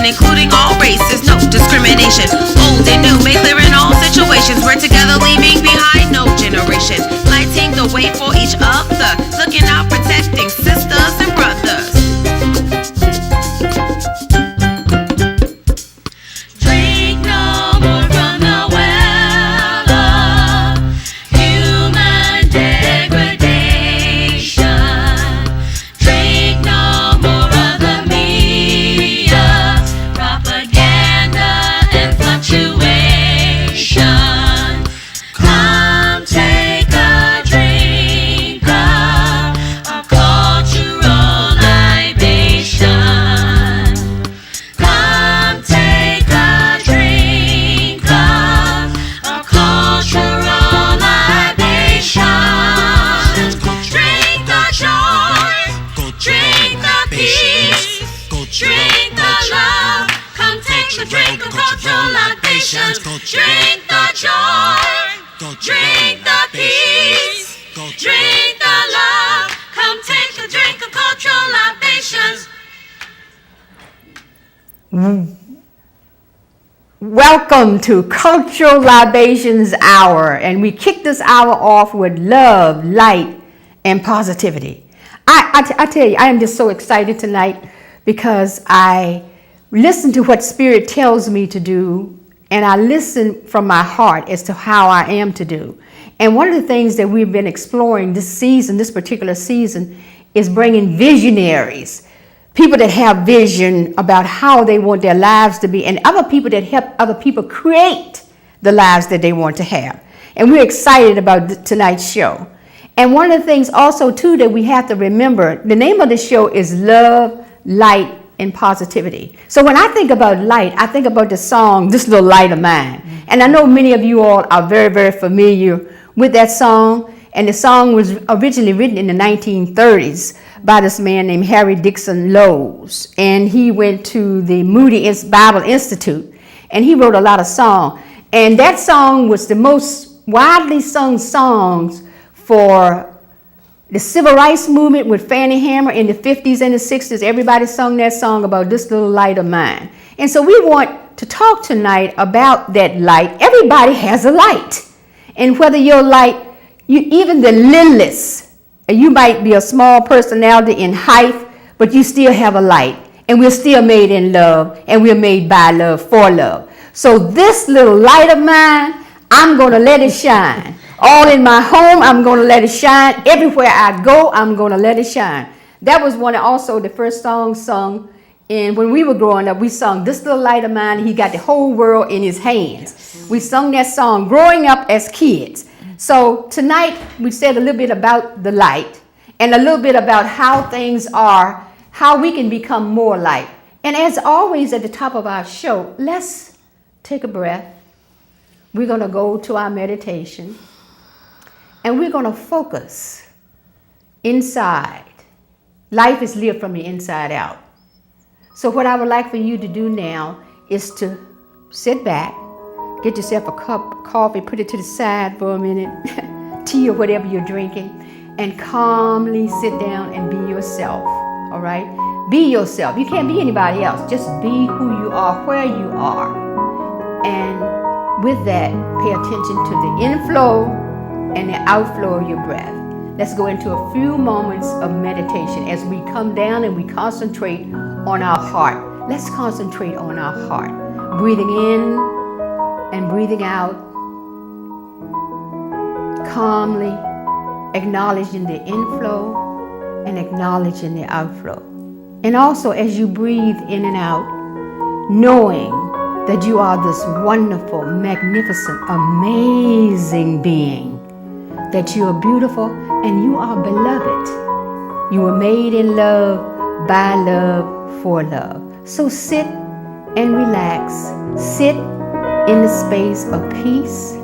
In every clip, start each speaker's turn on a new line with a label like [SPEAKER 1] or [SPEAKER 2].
[SPEAKER 1] including all races, no discrimination. Old and new, made clear in all situations. We're together, leaving behind no generation. Lighting the way for each other, looking out, protecting sisters and brothers. Drink no more from the well of human degradation. Drink no more of the media, propaganda and fluctuation. Come take a drink of cultural libation. Come take a drink of cultural libation. Drink the joy, drink the peace, drink the love. Come take a drink of cultural libations. Drink the joy, drink the peace, drink the love. Come take a drink of cultural libations.
[SPEAKER 2] Welcome to Cultural Libations Hour, and we kick this hour off with love, light, and positivity. I tell you, I am just so excited tonight because I listen to what Spirit tells me to do, and I listen from my heart as to how I am to do. And one of the things that we've been exploring this season, this particular season, is bringing visionaries, people that have vision about how they want their lives to be, and other people that help other people create the lives that they want to have. And we're excited about tonight's show. And one of the things also, too, that we have to remember, the name of the show is Love, Light, and Positivity. So when I think about light, I think about the song, This Little Light of Mine. And I know many of you all are very, very familiar with that song. And the song was originally written in the 1930s by this man named Harry Dixon Lowes. And he went to the Moody Bible Institute, and he wrote a lot of songs. And that song was the most widely sung songs for the Civil Rights Movement with Fannie Hammer in the 50s and the 60s. Everybody sung that song about this little light of mine. And so we want to talk tonight about that light. Everybody has a light. And whether your light, even the littlest, you might be a small personality in height, but you still have a light. And we're still made in love, and we're made by love, for love. So this little light of mine, I'm going to let it shine. All in my home, I'm going to let it shine. Everywhere I go, I'm going to let it shine. That was one of also the first songs sung. And when we were growing up, we sung This Little Light of Mine. He got the whole world in his hands. We sung that song growing up as kids. So tonight, we said a little bit about the light and a little bit about how things are, how we can become more light. And as always at the top of our show, let's take a breath. We're going to go to our meditation. And we're going to focus inside. Life is lived from the inside out. So what I would like for you to do now is to sit back, get yourself a cup of coffee, put it to the side for a minute, tea or whatever you're drinking, and calmly sit down and be yourself, all right? Be yourself. You can't be anybody else. Just be who you are, where you are. And with that, pay attention to the inflow and the outflow of your breath. Let's go into a few moments of meditation as we come down and we concentrate on our heart. Let's concentrate on our heart. Breathing in and breathing out. Calmly acknowledging the inflow and acknowledging the outflow. And also as you breathe in and out, knowing that you are this wonderful, magnificent, amazing being. That you are beautiful and you are beloved. You were made in love, by love, for love. So sit and relax. Sit in the space of peace.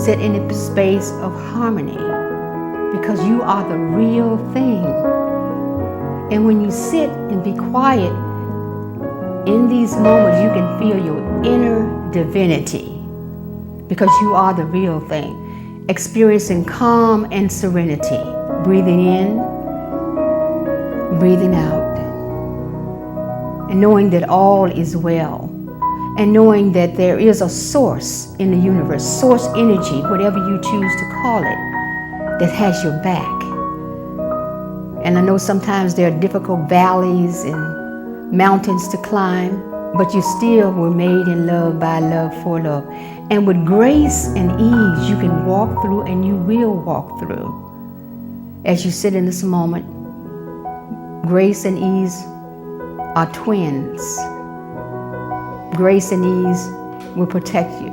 [SPEAKER 2] Sit in the space of harmony. Because you are the real thing. And when you sit and be quiet, in these moments you can feel your inner divinity. Because you are the real thing. Experiencing calm and serenity. Breathing in, breathing out. and knowing that all is well, and knowing that there is a source in the universe, source energy, whatever you choose to call it, that has your back. And I know sometimes there are difficult valleys and mountains to climb, but you still were made in love, by love, for love. And with grace and ease, you can walk through, and you will walk through. As you sit in this moment, grace and ease are twins. Grace and ease will protect you.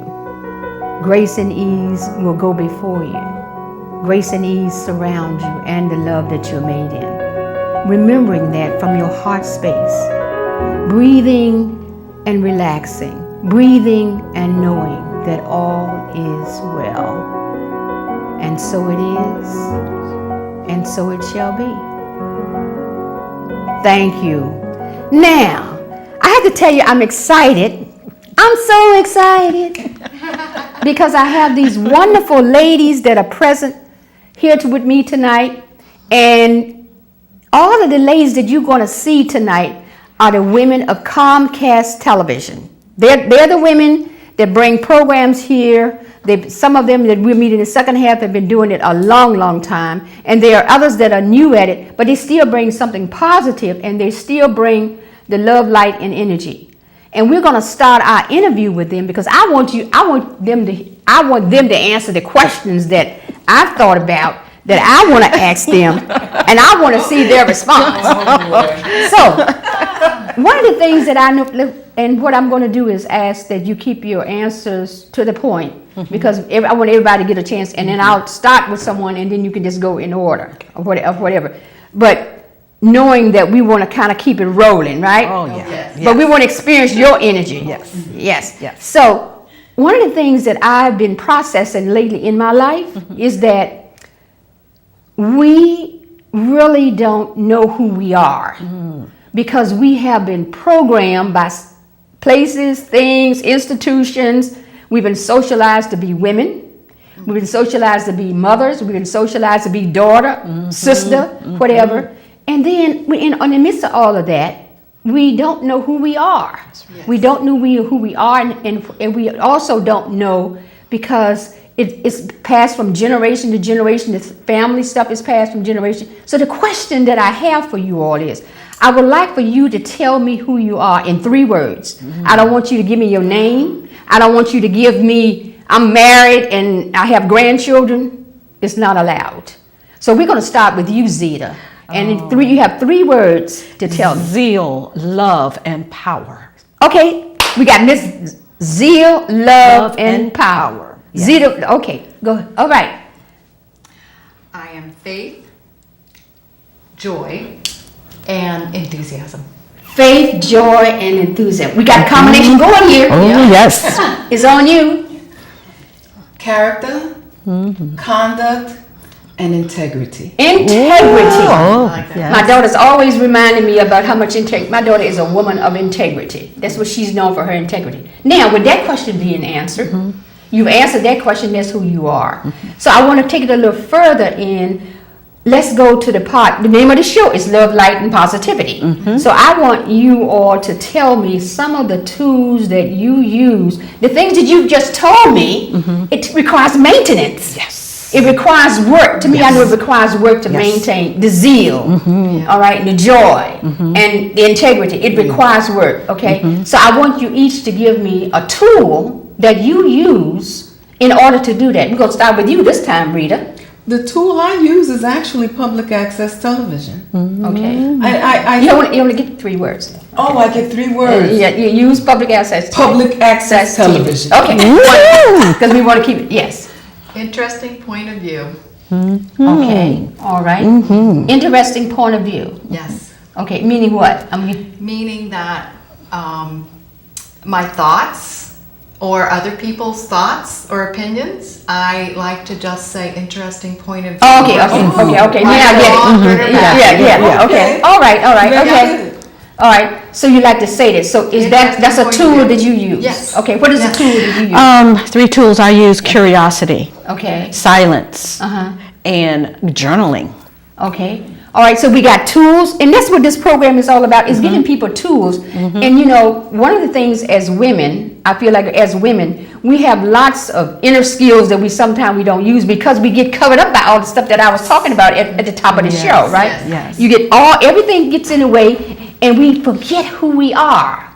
[SPEAKER 2] Grace and ease will go before you. Grace and ease surround you and the love that you're made in. Remembering that from your heart space, breathing and relaxing, breathing and knowing that all is well. And so it is, and so it shall be. Thank you. Now, I have to tell you, I'm excited. I'm so excited because I have these wonderful ladies that are present here with me tonight. And all of the ladies that you're going to see tonight are the women of Comcast Television. They're the women that bring programs here. Some of them that we're meeting in the second half have been doing it a long, long time. And there are others that are new at it, but they still bring something positive, and they still bring the love, light, and energy. And we're going to start our interview with them because I want them to answer the questions that I've thought about, that I want to ask them, and I want to see their response. So, one of the things that I know, and what I'm going to do is ask that you keep your answers to the point, because I want everybody to get a chance, and then I'll start with someone, and then you can just go in order of whatever. But knowing that we want to kind of keep it rolling, right?
[SPEAKER 3] Oh, yeah. Yes.
[SPEAKER 2] But we want to experience your energy. Yes. So one of the things that I've been processing lately in my life is that we really don't know who we are because we have been programmed by places, things, institutions. We've been socialized to be women. We've been socialized to be mothers. We've been socialized to be daughter, sister, whatever. And then in the midst of all of that, we don't know who we are. Yes. We don't know who we are, and we also don't know because it's passed from generation to generation. This family stuff is passed from generation. So the question that I have for you all is, I would like for you to tell me who you are in 3 words. I don't want you to give me your name. I don't want you to give me, I'm married and I have grandchildren. It's not allowed. So we're going to start with you, Zeta. And you have 3 words to tell me.
[SPEAKER 3] Zeal, love, and power.
[SPEAKER 2] Okay, we got Miss Zeal, love, and power.
[SPEAKER 3] Yes.
[SPEAKER 2] Zeta, okay, go. All right.
[SPEAKER 4] I am faith, joy, and enthusiasm.
[SPEAKER 2] Faith, joy, and enthusiasm. We got a combination going here.
[SPEAKER 3] Oh, yes.
[SPEAKER 2] It's on you.
[SPEAKER 5] Character, conduct, and integrity.
[SPEAKER 2] Integrity.
[SPEAKER 3] Oh,
[SPEAKER 4] like that.
[SPEAKER 3] yes.
[SPEAKER 2] My daughter's always reminding me about how much integrity. My daughter is a woman of integrity. That's what she's known for, her integrity. Now, with that question being answered, you've answered that question, that's who you are. So I want to take it a little further in, let's go to the part, the name of the show is Love, Light, and Positivity. So I want you all to tell me some of the tools that you use. The things that you've just told me, it requires maintenance.
[SPEAKER 3] Yes.
[SPEAKER 2] It requires work. To me, I know it requires work to maintain the zeal, all right, and the joy, and the integrity. It requires work, okay? So I want you each to give me a tool that you use in order to do that. We're going to start with you this time, Rita.
[SPEAKER 5] The tool I use is actually public access television.
[SPEAKER 2] Okay. You only get 3 words.
[SPEAKER 5] Oh, I get 3 words.
[SPEAKER 2] Yeah, you use public access.
[SPEAKER 5] Public access television.
[SPEAKER 2] Okay. Because we want to keep it, yes.
[SPEAKER 4] Interesting point of view.
[SPEAKER 2] Okay, all right. Interesting point of view.
[SPEAKER 4] Yes.
[SPEAKER 2] Okay, meaning what?
[SPEAKER 4] Meaning that my thoughts or other people's thoughts or opinions, I like to just say interesting point of view.
[SPEAKER 2] Oh, okay. Now I get it. Yeah, okay. All right, okay. All right, so you like to say this. So is that's a tool that you use?
[SPEAKER 4] Yes.
[SPEAKER 2] Okay, what is the tool that you use?
[SPEAKER 3] 3 tools I use: curiosity,
[SPEAKER 2] Okay.
[SPEAKER 3] silence,
[SPEAKER 2] Uh-huh.
[SPEAKER 3] and journaling.
[SPEAKER 2] Okay. All right, so we got tools, and that's what this program is all about, is giving people tools. And you know, one of the things as women, I feel like as women, we have lots of inner skills that sometimes we don't use because we get covered up by all the stuff that I was talking about at the top of the show, right?
[SPEAKER 3] yes.
[SPEAKER 2] You get everything gets in the way, and we forget who we are.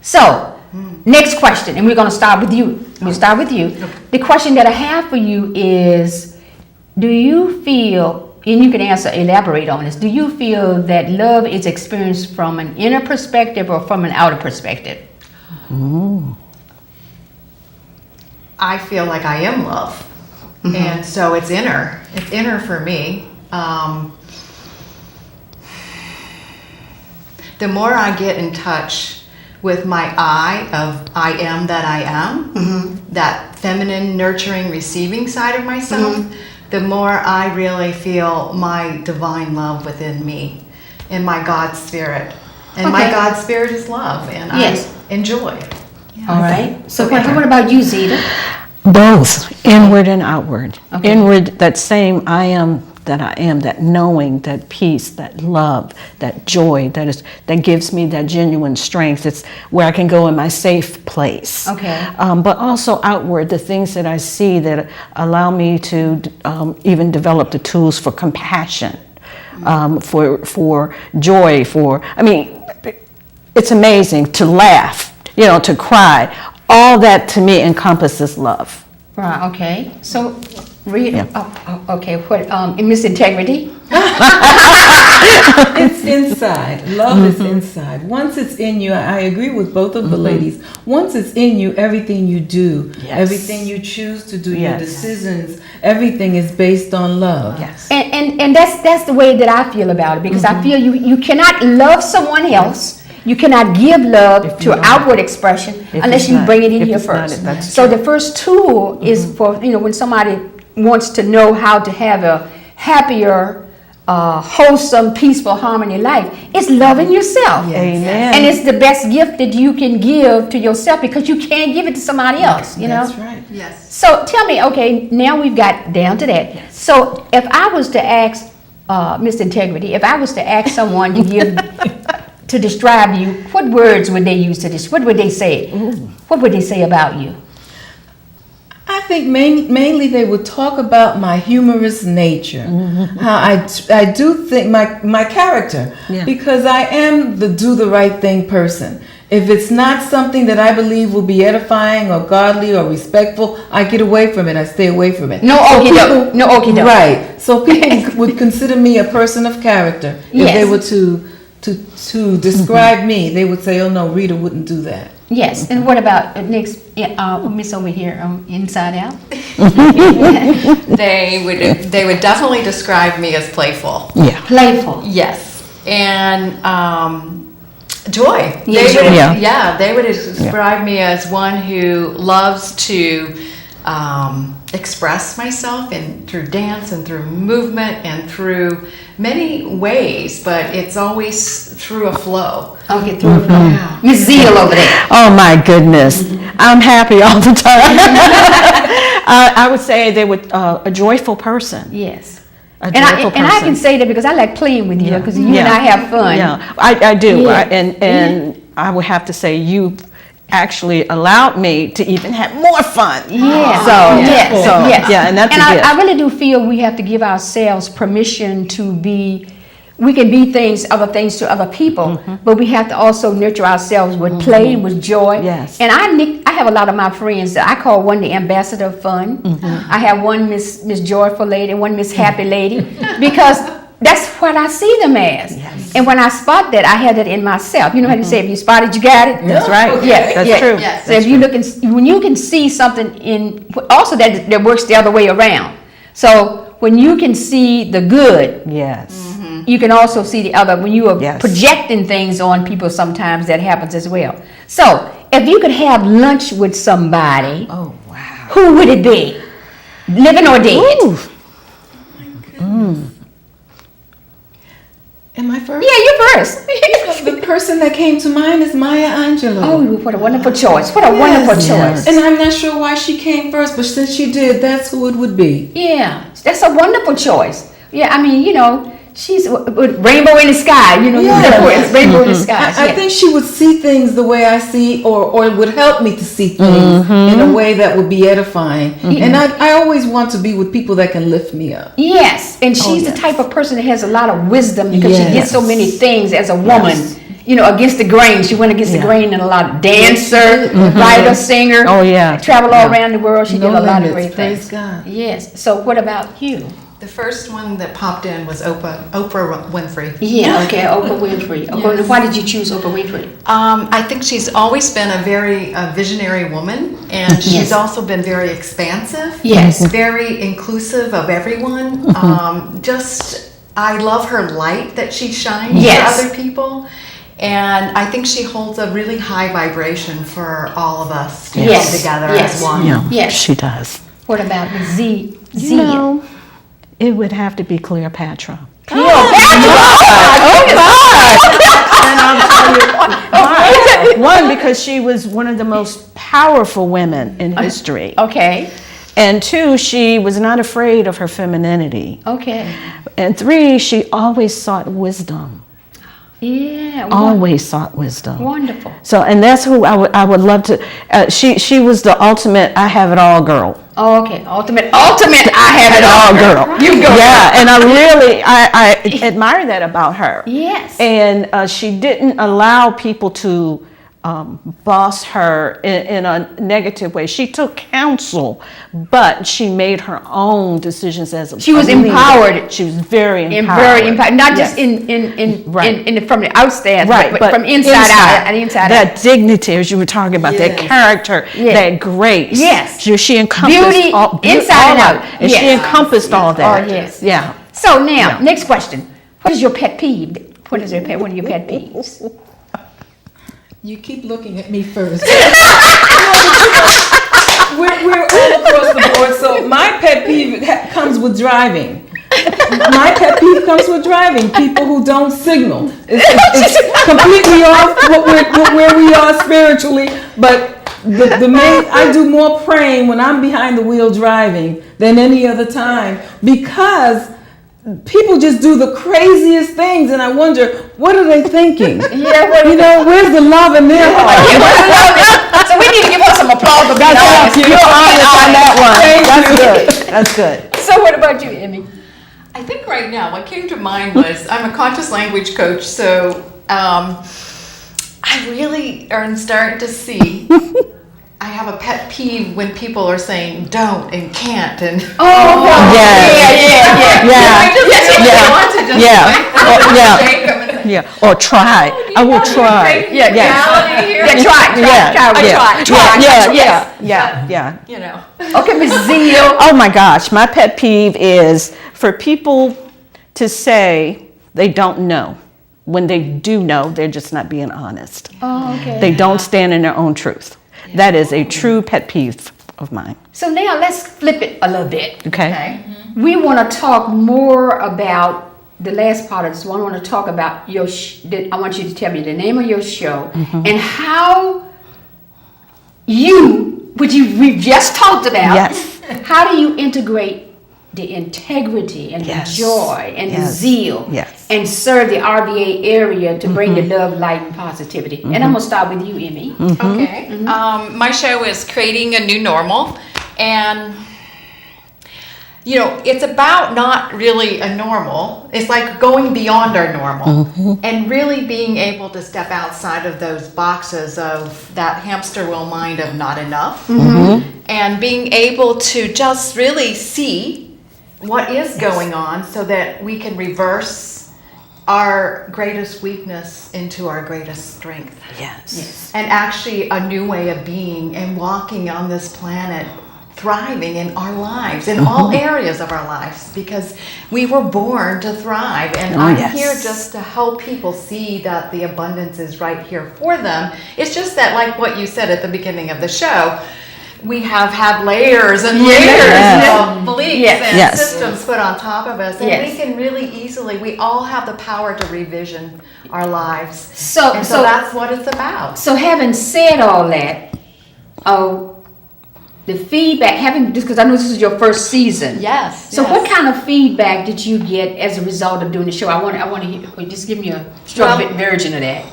[SPEAKER 2] So, next question, and we're gonna start with you. We'll start with you. The question that I have for you is, do you feel, and you can answer, elaborate on this, do you feel that love is experienced from an inner perspective or from an outer perspective?
[SPEAKER 4] I feel like I am love. And so it's inner. It's inner for me. The more I get in touch with my I of I am that I am, that feminine, nurturing, receiving side of myself, the more I really feel my divine love within me and my God spirit. And my
[SPEAKER 2] Okay.
[SPEAKER 4] God spirit is love, and
[SPEAKER 2] Yes.
[SPEAKER 4] I enjoy.
[SPEAKER 2] All right. So what about you, Zeta?
[SPEAKER 3] Both, inward and outward.
[SPEAKER 2] Okay.
[SPEAKER 3] Inward, that same I am, that knowing, that peace, that love, that joy, that gives me that genuine strength. It's where I can go in my safe place.
[SPEAKER 2] Okay.
[SPEAKER 3] But also outward, the things that I see that allow me to even develop the tools for compassion, for joy, it's amazing to laugh, to cry. All that to me encompasses love.
[SPEAKER 2] Right, okay. So, read,
[SPEAKER 3] Yeah.
[SPEAKER 2] okay, what, in Miss Integrity?
[SPEAKER 5] It's inside. Love is inside. Once it's in you, I agree with both of the ladies. Once it's in you, everything you do,
[SPEAKER 3] Yes.
[SPEAKER 5] everything you choose to do, your
[SPEAKER 3] Yes.
[SPEAKER 5] decisions, everything is based on love.
[SPEAKER 3] Yes.
[SPEAKER 2] And that's the way that I feel about it, because I feel you cannot love someone else. You cannot give love to outward expression
[SPEAKER 3] If
[SPEAKER 2] unless
[SPEAKER 3] it's
[SPEAKER 2] you
[SPEAKER 3] not-
[SPEAKER 2] bring it in
[SPEAKER 3] if
[SPEAKER 2] here
[SPEAKER 3] it's not
[SPEAKER 2] first.
[SPEAKER 3] it, that's
[SPEAKER 2] So the first tool is for, when somebody wants to know how to have a happier, wholesome, peaceful, harmony life, it's loving yourself.
[SPEAKER 3] Amen.
[SPEAKER 2] And it's the best gift that you can give to yourself, because you can't give it to somebody else, you know?
[SPEAKER 5] That's right.
[SPEAKER 4] Yes.
[SPEAKER 2] So tell me, okay, now we've got down to that. So if I was to ask Miss Integrity, if I was to ask someone to give, to describe you, what words would they use to this? What would they say? What would they say about you?
[SPEAKER 5] I think mainly they would talk about my humorous nature, how I do think my character,
[SPEAKER 3] Yeah.
[SPEAKER 5] because I am the do the right thing person. If it's not something that I believe will be edifying or godly or respectful, I get away from it. I stay away from it.
[SPEAKER 2] No
[SPEAKER 5] So
[SPEAKER 2] okey doke.
[SPEAKER 5] people-
[SPEAKER 2] No okey doke.
[SPEAKER 5] Right. So people would consider me a person of character. If they
[SPEAKER 2] Yes.
[SPEAKER 5] were to describe me, they would say, "Oh no, Rita wouldn't do that."
[SPEAKER 2] Yes, and what about next, Miss over here, Inside Out?
[SPEAKER 4] They would definitely describe me as playful.
[SPEAKER 3] Yeah.
[SPEAKER 2] Playful.
[SPEAKER 4] Yes, and joy.
[SPEAKER 2] Yeah, joy.
[SPEAKER 4] They would describe me as one who loves to express myself through dance and through movement and through many ways, but it's always through a flow.
[SPEAKER 2] Okay, through Miss Zeal over there.
[SPEAKER 3] Oh my goodness, I'm happy all the time. I would say they would a joyful person.
[SPEAKER 2] Yes.
[SPEAKER 3] A
[SPEAKER 2] And I
[SPEAKER 3] joyful
[SPEAKER 2] can
[SPEAKER 3] person.
[SPEAKER 2] say that because I like playing with you,
[SPEAKER 3] Yeah.
[SPEAKER 2] because you and I have fun.
[SPEAKER 3] Yeah, I do.
[SPEAKER 2] Yeah.
[SPEAKER 3] And I would have to say you actually allowed me to even have more fun.
[SPEAKER 2] Yeah.
[SPEAKER 3] So,
[SPEAKER 2] yes.
[SPEAKER 3] so
[SPEAKER 2] yes.
[SPEAKER 3] yeah, and that's
[SPEAKER 2] and
[SPEAKER 3] a gift.
[SPEAKER 2] I really do feel we have to give ourselves permission to be. We can be other things to other people, but we have to also nurture ourselves with play and with joy.
[SPEAKER 3] Yes.
[SPEAKER 2] And I have a lot of my friends that I call one the ambassador of fun. I have one Miss Joyful Lady, one Miss Happy Lady, because that's what I see them as.
[SPEAKER 3] Yes.
[SPEAKER 2] And when I spot that, I have that in myself. You know how you say, if you spot it, you got it?
[SPEAKER 3] That's right.
[SPEAKER 2] Yeah,
[SPEAKER 3] That's
[SPEAKER 2] yeah.
[SPEAKER 3] true.
[SPEAKER 4] Yes.
[SPEAKER 2] So if you look when you can see something also that works the other way around. So when you can see the good,
[SPEAKER 3] Yes.
[SPEAKER 2] you can also see the other. When you are
[SPEAKER 3] Yes.
[SPEAKER 2] projecting things on people, sometimes that happens as well. So if you could have lunch with somebody,
[SPEAKER 3] Oh wow.
[SPEAKER 2] who would it be? Living or dead?
[SPEAKER 3] Ooh.
[SPEAKER 5] Am I first?
[SPEAKER 2] Yeah, you first.
[SPEAKER 5] The person that came to mind is Maya Angelou.
[SPEAKER 2] Oh, what a wonderful choice. What a wonderful
[SPEAKER 5] Yes.
[SPEAKER 2] choice.
[SPEAKER 5] And I'm not sure why she came first, but since she did, that's who it would be.
[SPEAKER 2] Yeah, that's a wonderful choice. Yeah, I mean, she's with rainbow in the sky. You know,
[SPEAKER 5] Yes.
[SPEAKER 2] it's rainbow in the sky.
[SPEAKER 5] I think she would see things the way I see, or would help me to see things in a way that would be edifying. And I always want to be with people that can lift me up.
[SPEAKER 2] Yes, and she's the type of person that has a lot of wisdom because she gets so many things as a woman. You know, against the grain. She went against the grain in a lot. Dancer, writer, singer.
[SPEAKER 3] Oh, yeah.
[SPEAKER 2] Travel all around the world. She
[SPEAKER 5] No
[SPEAKER 2] did a lot of
[SPEAKER 5] limits.
[SPEAKER 2] great
[SPEAKER 5] Praise
[SPEAKER 2] things.
[SPEAKER 5] God.
[SPEAKER 2] Yes. So what about you?
[SPEAKER 4] The first one that popped in was Oprah Winfrey.
[SPEAKER 2] Yeah. Okay. Oprah Winfrey. Okay,
[SPEAKER 4] Yes.
[SPEAKER 2] why did you choose Oprah Winfrey?
[SPEAKER 4] I think she's always been a very visionary woman, and she's
[SPEAKER 2] Yes.
[SPEAKER 4] also been very expansive.
[SPEAKER 2] Yes.
[SPEAKER 4] Very inclusive of everyone. I love her light that she shines
[SPEAKER 2] Yes.
[SPEAKER 4] for other people. And I think she holds a really high vibration for all of us to
[SPEAKER 2] Yes.
[SPEAKER 4] come together
[SPEAKER 2] Yes.
[SPEAKER 4] as one.
[SPEAKER 3] Yeah,
[SPEAKER 2] Yes.
[SPEAKER 3] she does.
[SPEAKER 2] What about Z?
[SPEAKER 3] You know, it would have to be Cleopatra. One, because she was one of the most powerful women in history.
[SPEAKER 2] Okay.
[SPEAKER 3] And two, she was not afraid of her femininity.
[SPEAKER 2] Okay.
[SPEAKER 3] And three, she always sought wisdom.
[SPEAKER 2] Yeah.
[SPEAKER 3] Always sought wisdom.
[SPEAKER 2] Wonderful.
[SPEAKER 3] So, and that's who I would love to. She was the ultimate I have it all girl.
[SPEAKER 2] Oh, okay. Ultimate. I have it all,
[SPEAKER 3] girl.
[SPEAKER 2] You go.
[SPEAKER 3] Yeah, and I admire that about her.
[SPEAKER 2] Yes.
[SPEAKER 3] And she didn't allow people to boss her in a negative way. She took counsel, but she made her own decisions as a
[SPEAKER 2] She was
[SPEAKER 3] leader.
[SPEAKER 2] empowered.
[SPEAKER 3] She was very
[SPEAKER 2] And
[SPEAKER 3] empowered.
[SPEAKER 2] very empowered. Not just
[SPEAKER 3] Yes. Right.
[SPEAKER 2] from the outside,
[SPEAKER 3] Right,
[SPEAKER 2] but from inside out and inside
[SPEAKER 3] that
[SPEAKER 2] out.
[SPEAKER 3] dignity, as you were talking about, that character,
[SPEAKER 2] Yes.
[SPEAKER 3] that grace.
[SPEAKER 2] Yes.
[SPEAKER 3] She encompassed
[SPEAKER 2] Beauty,
[SPEAKER 3] all,
[SPEAKER 2] inside and
[SPEAKER 3] all
[SPEAKER 2] out.
[SPEAKER 3] of it. And she
[SPEAKER 2] Yes.
[SPEAKER 3] encompassed all that.
[SPEAKER 2] Oh, yes.
[SPEAKER 3] Yeah.
[SPEAKER 2] So now, next question. What is your pet peeve? What is one of your pet peeves?
[SPEAKER 5] You keep looking at me first. we're all across the board. So my pet peeve comes with driving. My pet peeve comes with driving. People who don't signal. It's completely off where we are spiritually. But the main, I do more praying when I'm behind the wheel driving than any other time, because people just do the craziest things, and I wonder, what are they thinking? Where's the love in their heart?
[SPEAKER 2] So we need to give her some applause for being
[SPEAKER 3] That's
[SPEAKER 2] honest.
[SPEAKER 3] you're honest on that one.
[SPEAKER 5] Thank
[SPEAKER 3] That's good. That's good.
[SPEAKER 2] So what about you, Emmy?
[SPEAKER 4] I think right now what came to mind was I'm a conscious language coach, so I really am starting to see. I have a pet peeve when people are saying don't and can't and
[SPEAKER 3] Yeah. Or try. I will try.
[SPEAKER 2] Yeah.
[SPEAKER 3] Yeah.
[SPEAKER 4] you know.
[SPEAKER 2] Okay, Miss Zeal.
[SPEAKER 3] Oh my gosh, my pet peeve is for people to say they don't know when they do know. They're just not being honest.
[SPEAKER 2] Oh, okay.
[SPEAKER 3] They don't stand in their own truth. That is a true pet peeve of mine.
[SPEAKER 2] So now let's flip it a little bit.
[SPEAKER 3] Okay.
[SPEAKER 2] We want to talk more about the last part of this one. I want to talk about your. I want you to tell me the name of your show and how which we've just talked about.
[SPEAKER 3] Yes.
[SPEAKER 2] How do you integrate the integrity and
[SPEAKER 3] Yes.
[SPEAKER 2] the joy and the
[SPEAKER 3] Yes.
[SPEAKER 2] zeal
[SPEAKER 3] Yes.
[SPEAKER 2] and serve the RVA area to bring the love, light, and positivity? And I'm gonna start with you, Emmy.
[SPEAKER 4] Okay. My show is Creating a New Normal, and it's about not really a normal. It's like going beyond our normal and really being able to step outside of those boxes of that hamster wheel mind of not enough, and being able to just really see what is going on so that we can reverse our greatest weakness into our greatest strength.
[SPEAKER 3] Yes.
[SPEAKER 4] And actually a new way of being and walking on this planet, thriving in our lives, in all areas of our lives, because we were born to thrive. And I'm
[SPEAKER 3] yes.
[SPEAKER 4] here just to help people see that the abundance is right here for them. It's just that, like what you said at the beginning of the show, we have had layers and layers of beliefs and
[SPEAKER 3] Yes.
[SPEAKER 4] systems put on top of us, and
[SPEAKER 2] Yes.
[SPEAKER 4] we can really easily, we all have the power to revision our lives.
[SPEAKER 2] So
[SPEAKER 4] So that's what it's about.
[SPEAKER 2] So having said all that, the feedback, having just because I know this is your first season.
[SPEAKER 4] Yes.
[SPEAKER 2] So
[SPEAKER 4] yes.
[SPEAKER 2] what kind of feedback did you get as a result of doing the show? I want to hear, just give me a short version of that.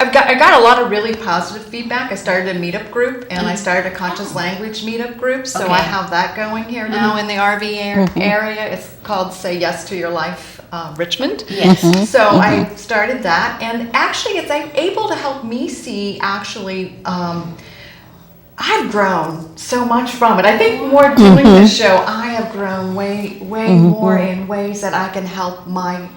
[SPEAKER 4] I got a lot of really positive feedback. I started a meetup group, and I started a conscious language meetup group. So
[SPEAKER 2] Okay.
[SPEAKER 4] I have that going here now in the RV area. It's called Say Yes to Your Life Richmond.
[SPEAKER 2] Yes.
[SPEAKER 4] So I started that, and actually, it's able to help me see actually. I've grown so much from it. I think more doing this show, I have grown way more in ways that I can help my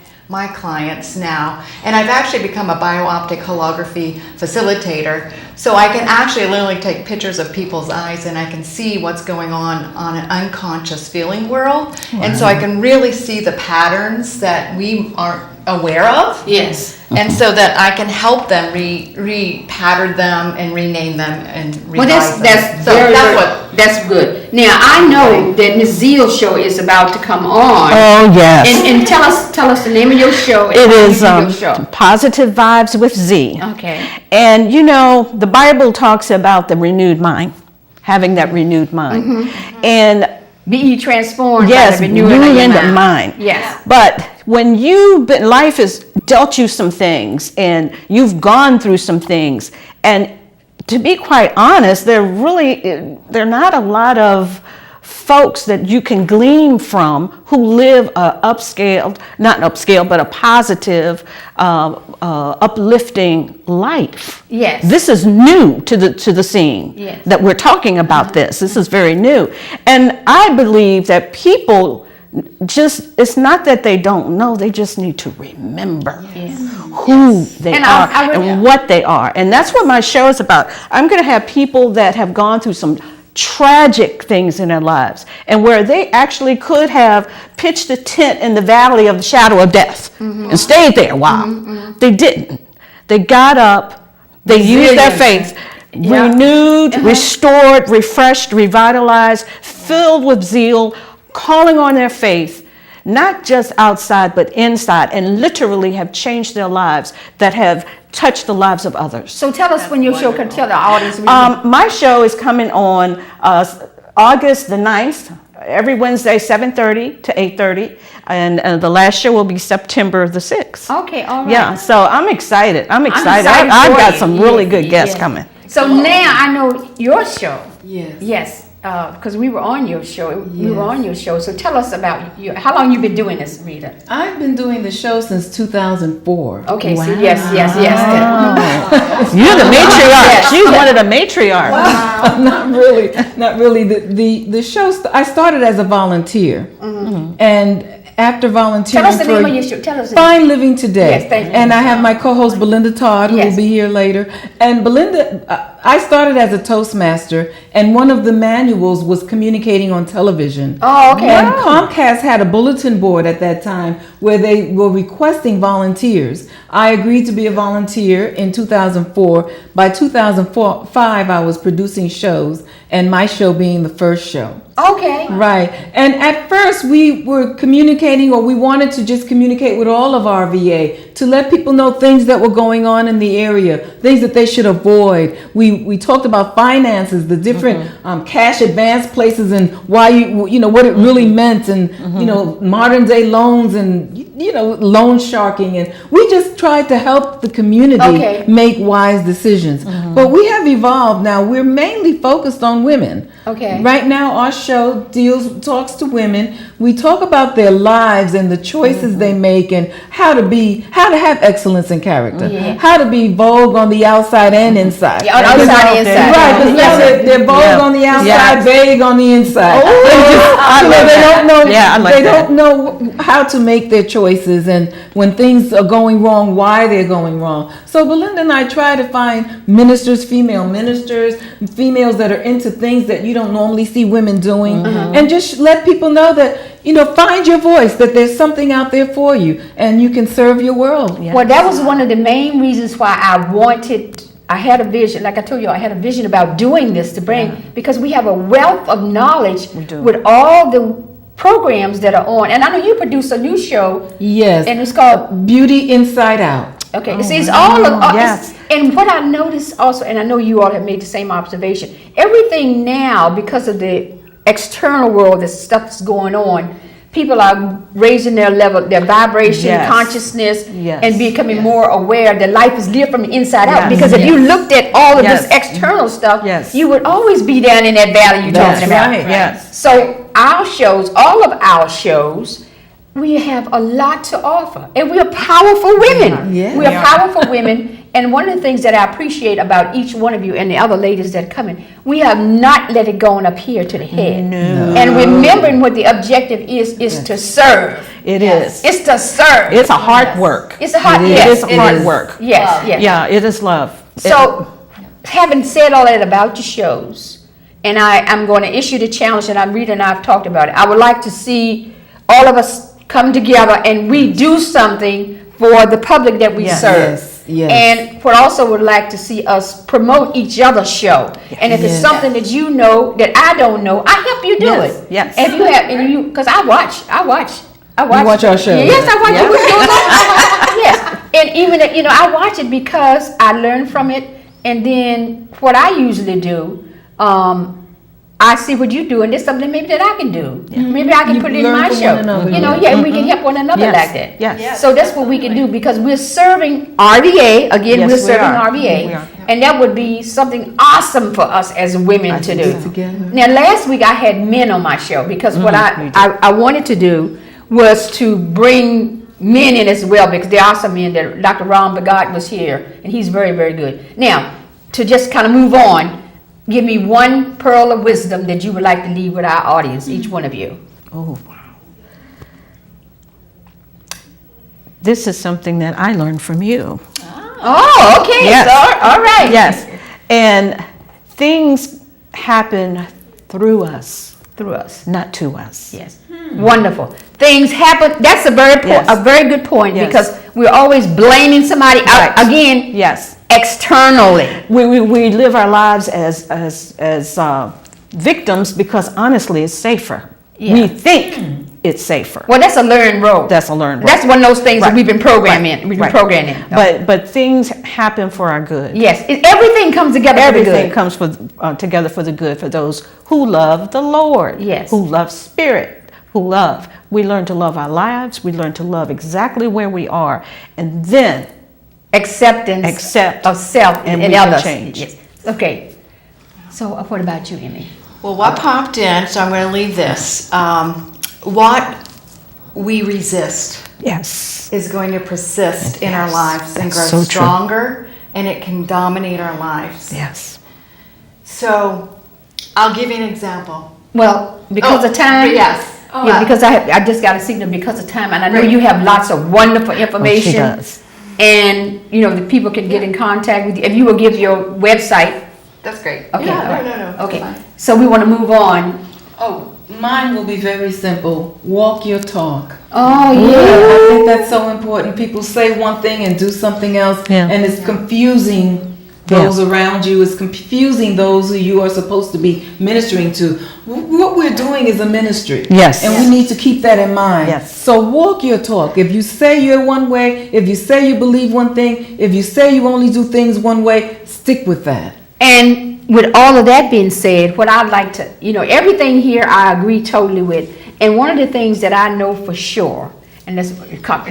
[SPEAKER 4] clients now. And I've actually become a bio-optic holography facilitator. So I can actually literally take pictures of people's eyes and I can see what's going on an unconscious feeling world. And so I can really see the patterns that we aren't aware of.
[SPEAKER 2] Yes.
[SPEAKER 4] And so that I can help them re-pattern them and rename them and
[SPEAKER 2] Well,
[SPEAKER 4] revise
[SPEAKER 2] that's
[SPEAKER 4] them. So
[SPEAKER 2] very,
[SPEAKER 4] that's what.
[SPEAKER 2] that's good. Now I know that Ms. Zeal's show is about to come on.
[SPEAKER 3] Oh, yes.
[SPEAKER 2] And tell us the name of your show. And
[SPEAKER 3] It
[SPEAKER 2] how you
[SPEAKER 3] is
[SPEAKER 2] do your show.
[SPEAKER 3] Positive Vibes with Z.
[SPEAKER 2] Okay.
[SPEAKER 3] And you know, the Bible talks about the renewed mind, having that renewed mind. And
[SPEAKER 2] Be ye transformed
[SPEAKER 3] yes,
[SPEAKER 2] by the renewing of your
[SPEAKER 3] renewing the mind.
[SPEAKER 2] Yes.
[SPEAKER 3] But when life has dealt you some things and you've gone through some things, and to be quite honest, there are not a lot of folks that you can glean from who live not upscale, but a positive, uplifting life.
[SPEAKER 2] Yes.
[SPEAKER 3] This is new to the scene.
[SPEAKER 2] Yes.
[SPEAKER 3] That we're talking about this. This is very new. And I believe that people it's not that they don't know, they just need to remember who they
[SPEAKER 2] And
[SPEAKER 3] are
[SPEAKER 2] I would-
[SPEAKER 3] and what they are. And that's what my show is about. I'm going to have people that have gone through some tragic things in their lives and where they actually could have pitched a tent in the valley of the shadow of death and stayed there a while. They didn't. They got up, they used their faith, renewed, restored, refreshed, revitalized, filled with zeal, calling on their faith, not just outside but inside, and literally have changed their lives, that have touched the lives of others.
[SPEAKER 2] So tell us when your show can tell the audience.
[SPEAKER 3] My show is coming on August the 9th, every Wednesday, 7:30 to 8:30, and the last show will be September the 6th.
[SPEAKER 2] Okay, all right.
[SPEAKER 3] Yeah, so I'm excited.
[SPEAKER 2] I'm
[SPEAKER 3] I've
[SPEAKER 2] for
[SPEAKER 3] got
[SPEAKER 2] you.
[SPEAKER 3] some really
[SPEAKER 2] Yes,
[SPEAKER 3] good guests
[SPEAKER 2] yes.
[SPEAKER 3] coming.
[SPEAKER 2] So now I know your show.
[SPEAKER 5] Yes.
[SPEAKER 2] Yes, because we were on your show. We were on your show. So tell us about how long you been doing this, Rita?
[SPEAKER 5] I've been doing the show since 2004.
[SPEAKER 2] Okay,
[SPEAKER 3] Wow.
[SPEAKER 2] so yes.
[SPEAKER 3] You're the matriarch.
[SPEAKER 2] Yes.
[SPEAKER 3] She's one of the matriarchs.
[SPEAKER 5] Not really. The show. I started as a volunteer, and after volunteering
[SPEAKER 2] Tell us the
[SPEAKER 5] for
[SPEAKER 2] name of your show. Tell us the
[SPEAKER 5] Fine Living Today.
[SPEAKER 2] Yes, thank you.
[SPEAKER 5] And I have my co-host Belinda Todd, who
[SPEAKER 2] Yes.
[SPEAKER 5] will be here later. And Belinda, I started as a Toastmaster, and one of the manuals was communicating on television.
[SPEAKER 2] Oh, okay.
[SPEAKER 5] And Comcast had a bulletin board at that time where they were requesting volunteers. I agreed to be a volunteer in 2004. By 2005, I was producing shows, and my show being the first show.
[SPEAKER 2] Okay.
[SPEAKER 5] Right. And at first we were communicating, or we wanted to just communicate with all of our VA to let people know things that were going on in the area, things that they should avoid. We talked about finances, the different cash advance places, and why you know what it really meant, and you know, modern day loans, and you know, loan sharking, and we just tried to help the community make wise decisions. But we have evolved now. We're mainly focused on women.
[SPEAKER 2] Okay.
[SPEAKER 5] Right now, our show talks to women. We talk about their lives and the choices they make, and how to have excellence in character, how to be vogue on the outside and inside.
[SPEAKER 2] Yeah, on the outside and inside.
[SPEAKER 5] Right, because now they're vogue on the outside, vague on the inside. They don't know.
[SPEAKER 3] Yeah, I like
[SPEAKER 5] they
[SPEAKER 3] that.
[SPEAKER 5] don't know how to make their choices, and when things are going wrong, why they're going wrong. So Belinda and I try to find ministers, female ministers, females that are into things that you don't normally see women doing, and just let people know that, you know, find your voice, that there's something out there for you, and you can serve your world.
[SPEAKER 2] Well, that was one of the main reasons why I had a vision, like I told you, I had a vision about doing this to bring, because we have a wealth of knowledge with all the programs that are on. And I know you produce a new show.
[SPEAKER 5] Yes.
[SPEAKER 2] And it's called
[SPEAKER 5] Beauty Inside Out.
[SPEAKER 2] Okay, see, it's all of,
[SPEAKER 3] yes.
[SPEAKER 2] and what I noticed also, and I know you all have made the same observation, everything now, because of the external world, the stuff that's going on, people are raising their level, their vibration,
[SPEAKER 3] Yes.
[SPEAKER 2] consciousness,
[SPEAKER 3] Yes.
[SPEAKER 2] and becoming more aware that life is lived from the inside out.
[SPEAKER 3] Yes.
[SPEAKER 2] Because if you looked at all of
[SPEAKER 3] Yes.
[SPEAKER 2] this external stuff,
[SPEAKER 3] Yes.
[SPEAKER 2] you would always be down in that valley you're
[SPEAKER 3] That's
[SPEAKER 2] talking about.
[SPEAKER 5] right.
[SPEAKER 3] Yes.
[SPEAKER 2] So our shows, all of our shows, we have a lot to offer, and we are powerful women.
[SPEAKER 5] Yeah.
[SPEAKER 2] We are powerful women, and one of the things that I appreciate about each one of you and the other ladies that come in, we have not let it go on up here to the head.
[SPEAKER 3] No.
[SPEAKER 2] And remembering what the objective is to serve.
[SPEAKER 3] It is.
[SPEAKER 2] It's to serve.
[SPEAKER 3] It's a hard work.
[SPEAKER 2] It's a hard.
[SPEAKER 3] It
[SPEAKER 2] Yes,
[SPEAKER 3] is
[SPEAKER 2] it
[SPEAKER 3] hard
[SPEAKER 2] is.
[SPEAKER 3] work.
[SPEAKER 2] Yes, yes.
[SPEAKER 3] Yeah, it is love.
[SPEAKER 2] So, having said all that about your shows, and I'm going to issue the challenge, and Rita and I have talked about it. I would like to see all of us come together and we do something for the public that we
[SPEAKER 3] Yes.
[SPEAKER 2] serve.
[SPEAKER 5] Yes, yes.
[SPEAKER 2] And what also would like to see us promote each other's show. And if it's
[SPEAKER 5] Yes.
[SPEAKER 2] something that you know that I don't know, I help you do
[SPEAKER 3] Yes,
[SPEAKER 2] it.
[SPEAKER 3] yes.
[SPEAKER 2] And if you have, and you, because I watch.
[SPEAKER 5] You watch our show?
[SPEAKER 2] Yes, I watch
[SPEAKER 3] Yeah.
[SPEAKER 2] it. Yes, and even I watch it because I learn from it, and then what I usually do, I see what you do, and there's something maybe that I can do. Maybe I can
[SPEAKER 5] You
[SPEAKER 2] put it in
[SPEAKER 5] learn
[SPEAKER 2] my
[SPEAKER 5] from
[SPEAKER 2] show.
[SPEAKER 5] one another.
[SPEAKER 2] And we can help one another
[SPEAKER 3] Yes,
[SPEAKER 2] like that.
[SPEAKER 3] yes.
[SPEAKER 2] So that's what we can do because we're serving RVA again.
[SPEAKER 3] Yes,
[SPEAKER 2] we're
[SPEAKER 3] we
[SPEAKER 2] serving
[SPEAKER 3] are.
[SPEAKER 2] RVA,
[SPEAKER 3] We are.
[SPEAKER 2] and that would be something awesome for us as women to do.
[SPEAKER 5] together.
[SPEAKER 2] Now, last week I had men on my show because what I wanted to do was to bring men in as well because there are some men that Dr. Ron Bagat was here and he's very, very good. Now, to just kind of move on, give me one pearl of wisdom that you would like to leave with our audience, each one of you.
[SPEAKER 3] Oh, wow. This is something that I learned from you.
[SPEAKER 2] Oh, okay.
[SPEAKER 3] Yes.
[SPEAKER 2] So, all right.
[SPEAKER 3] Yes. And things happen through us,
[SPEAKER 2] Through us.
[SPEAKER 3] not to us.
[SPEAKER 2] Yes. Wonderful. Things happen. That's a very
[SPEAKER 3] Yes.
[SPEAKER 2] a very good point
[SPEAKER 3] Yes.
[SPEAKER 2] because we're always blaming somebody out
[SPEAKER 3] Right.
[SPEAKER 2] again
[SPEAKER 3] Yes.
[SPEAKER 2] externally.
[SPEAKER 3] We live our lives as victims because honestly it's safer.
[SPEAKER 2] Yeah.
[SPEAKER 3] We think it's safer.
[SPEAKER 2] Well, that's a learned road.
[SPEAKER 3] That's a learned road.
[SPEAKER 2] That's one of those things that
[SPEAKER 3] Right.
[SPEAKER 2] we've been programming.
[SPEAKER 3] Right.
[SPEAKER 2] We've been
[SPEAKER 3] Right.
[SPEAKER 2] programming.
[SPEAKER 3] But things happen for our good.
[SPEAKER 2] Yes, everything comes together for the
[SPEAKER 3] Everything
[SPEAKER 2] good.
[SPEAKER 3] comes together for the good for those who love the Lord.
[SPEAKER 2] Yes.
[SPEAKER 3] Who love spirit, who love. We learn to love our lives. We learn to love exactly where we are. And then
[SPEAKER 2] Acceptance
[SPEAKER 3] Accept,
[SPEAKER 2] of self
[SPEAKER 3] and
[SPEAKER 2] and
[SPEAKER 3] we can
[SPEAKER 2] others.
[SPEAKER 3] change.
[SPEAKER 2] Yes. Okay. So what about you, Emmy?
[SPEAKER 4] Well, what popped in, so I'm going to leave this. What we resist
[SPEAKER 3] yes.
[SPEAKER 4] is going to persist in our lives and
[SPEAKER 3] that's
[SPEAKER 4] grow
[SPEAKER 3] so true.
[SPEAKER 4] stronger, and it can dominate our lives.
[SPEAKER 3] Yes.
[SPEAKER 4] So I'll give you an example.
[SPEAKER 2] Well, because
[SPEAKER 4] Oh,
[SPEAKER 2] of time.
[SPEAKER 4] yes.
[SPEAKER 2] Yeah, because I just got a signal because of time, and I know you have lots of wonderful information.
[SPEAKER 3] does.
[SPEAKER 2] And the people can get in contact with you. If you will give your website.
[SPEAKER 4] That's great.
[SPEAKER 2] Okay.
[SPEAKER 4] Yeah,
[SPEAKER 2] all right.
[SPEAKER 4] no.
[SPEAKER 2] Okay.
[SPEAKER 4] Fine.
[SPEAKER 2] So we want to move on.
[SPEAKER 5] Oh, mine will be very simple. Walk your talk.
[SPEAKER 2] Oh
[SPEAKER 5] I think that's so important. People say one thing and do something else,
[SPEAKER 3] Yeah.
[SPEAKER 5] and it's confusing those around you. It's confusing those who you are supposed to be ministering to. What we're doing is a ministry.
[SPEAKER 3] Yes.
[SPEAKER 5] And we need to keep that in mind.
[SPEAKER 3] Yes.
[SPEAKER 5] So walk your talk. If you say you're one way, if you say you believe one thing, if you say you only do things one way, stick with that.
[SPEAKER 2] And with all of that being said, what I'd like to, everything here I agree totally with. And one of the things that I know for sure, and that's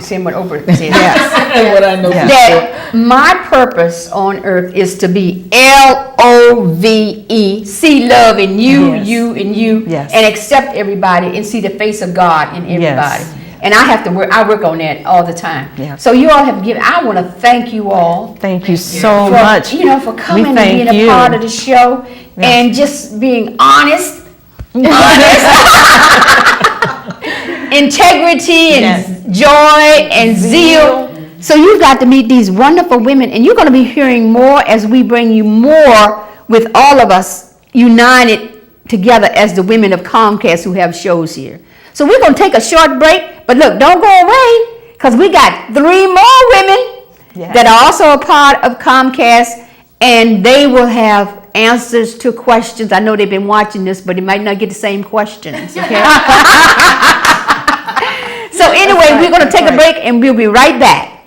[SPEAKER 2] saying what Oprah said,
[SPEAKER 5] And what I know.
[SPEAKER 3] Yeah.
[SPEAKER 2] that my purpose on earth is to be LOVE, see love in you,
[SPEAKER 3] Yes.
[SPEAKER 2] you, and you,
[SPEAKER 3] Yes.
[SPEAKER 2] and accept everybody and see the face of God in everybody.
[SPEAKER 3] Yes.
[SPEAKER 2] And I have to work, I work on that all the time.
[SPEAKER 3] Yeah.
[SPEAKER 2] So you all have given, I want to thank you all.
[SPEAKER 3] Thank you so
[SPEAKER 2] for,
[SPEAKER 3] much.
[SPEAKER 2] for coming and
[SPEAKER 3] thank
[SPEAKER 2] being a
[SPEAKER 3] you.
[SPEAKER 2] part of the show and just being honest, integrity and
[SPEAKER 3] Yes.
[SPEAKER 2] joy and zeal. So you've got to meet these wonderful women, and you're going to be hearing more as we bring you more with all of us united together as the women of Comcast who have shows here. So we're going to take a short break, but look, don't go away because we got 3 more women
[SPEAKER 3] Yes.
[SPEAKER 2] that are also a part of Comcast, and they will have answers to questions. I know they've been watching this, but they might not get the same questions. Okay. So anyway, we're going to take a break, and we'll be right back.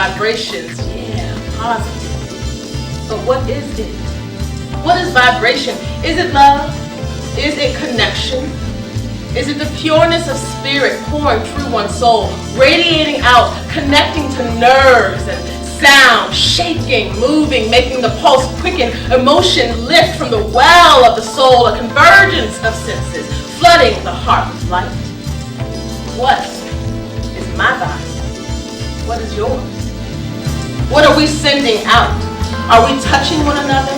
[SPEAKER 6] vibrations, yeah, positive. But what is it? What is vibration? Is it love? Is it connection? Is it the pureness of spirit pouring through one's soul, radiating out, connecting to nerves and sound, shaking, moving, making the pulse quicken, emotion lift from the well of the soul, a convergence of senses, flooding the heart with light? What is my vibe? What is yours? What are we sending out? Are we touching one another?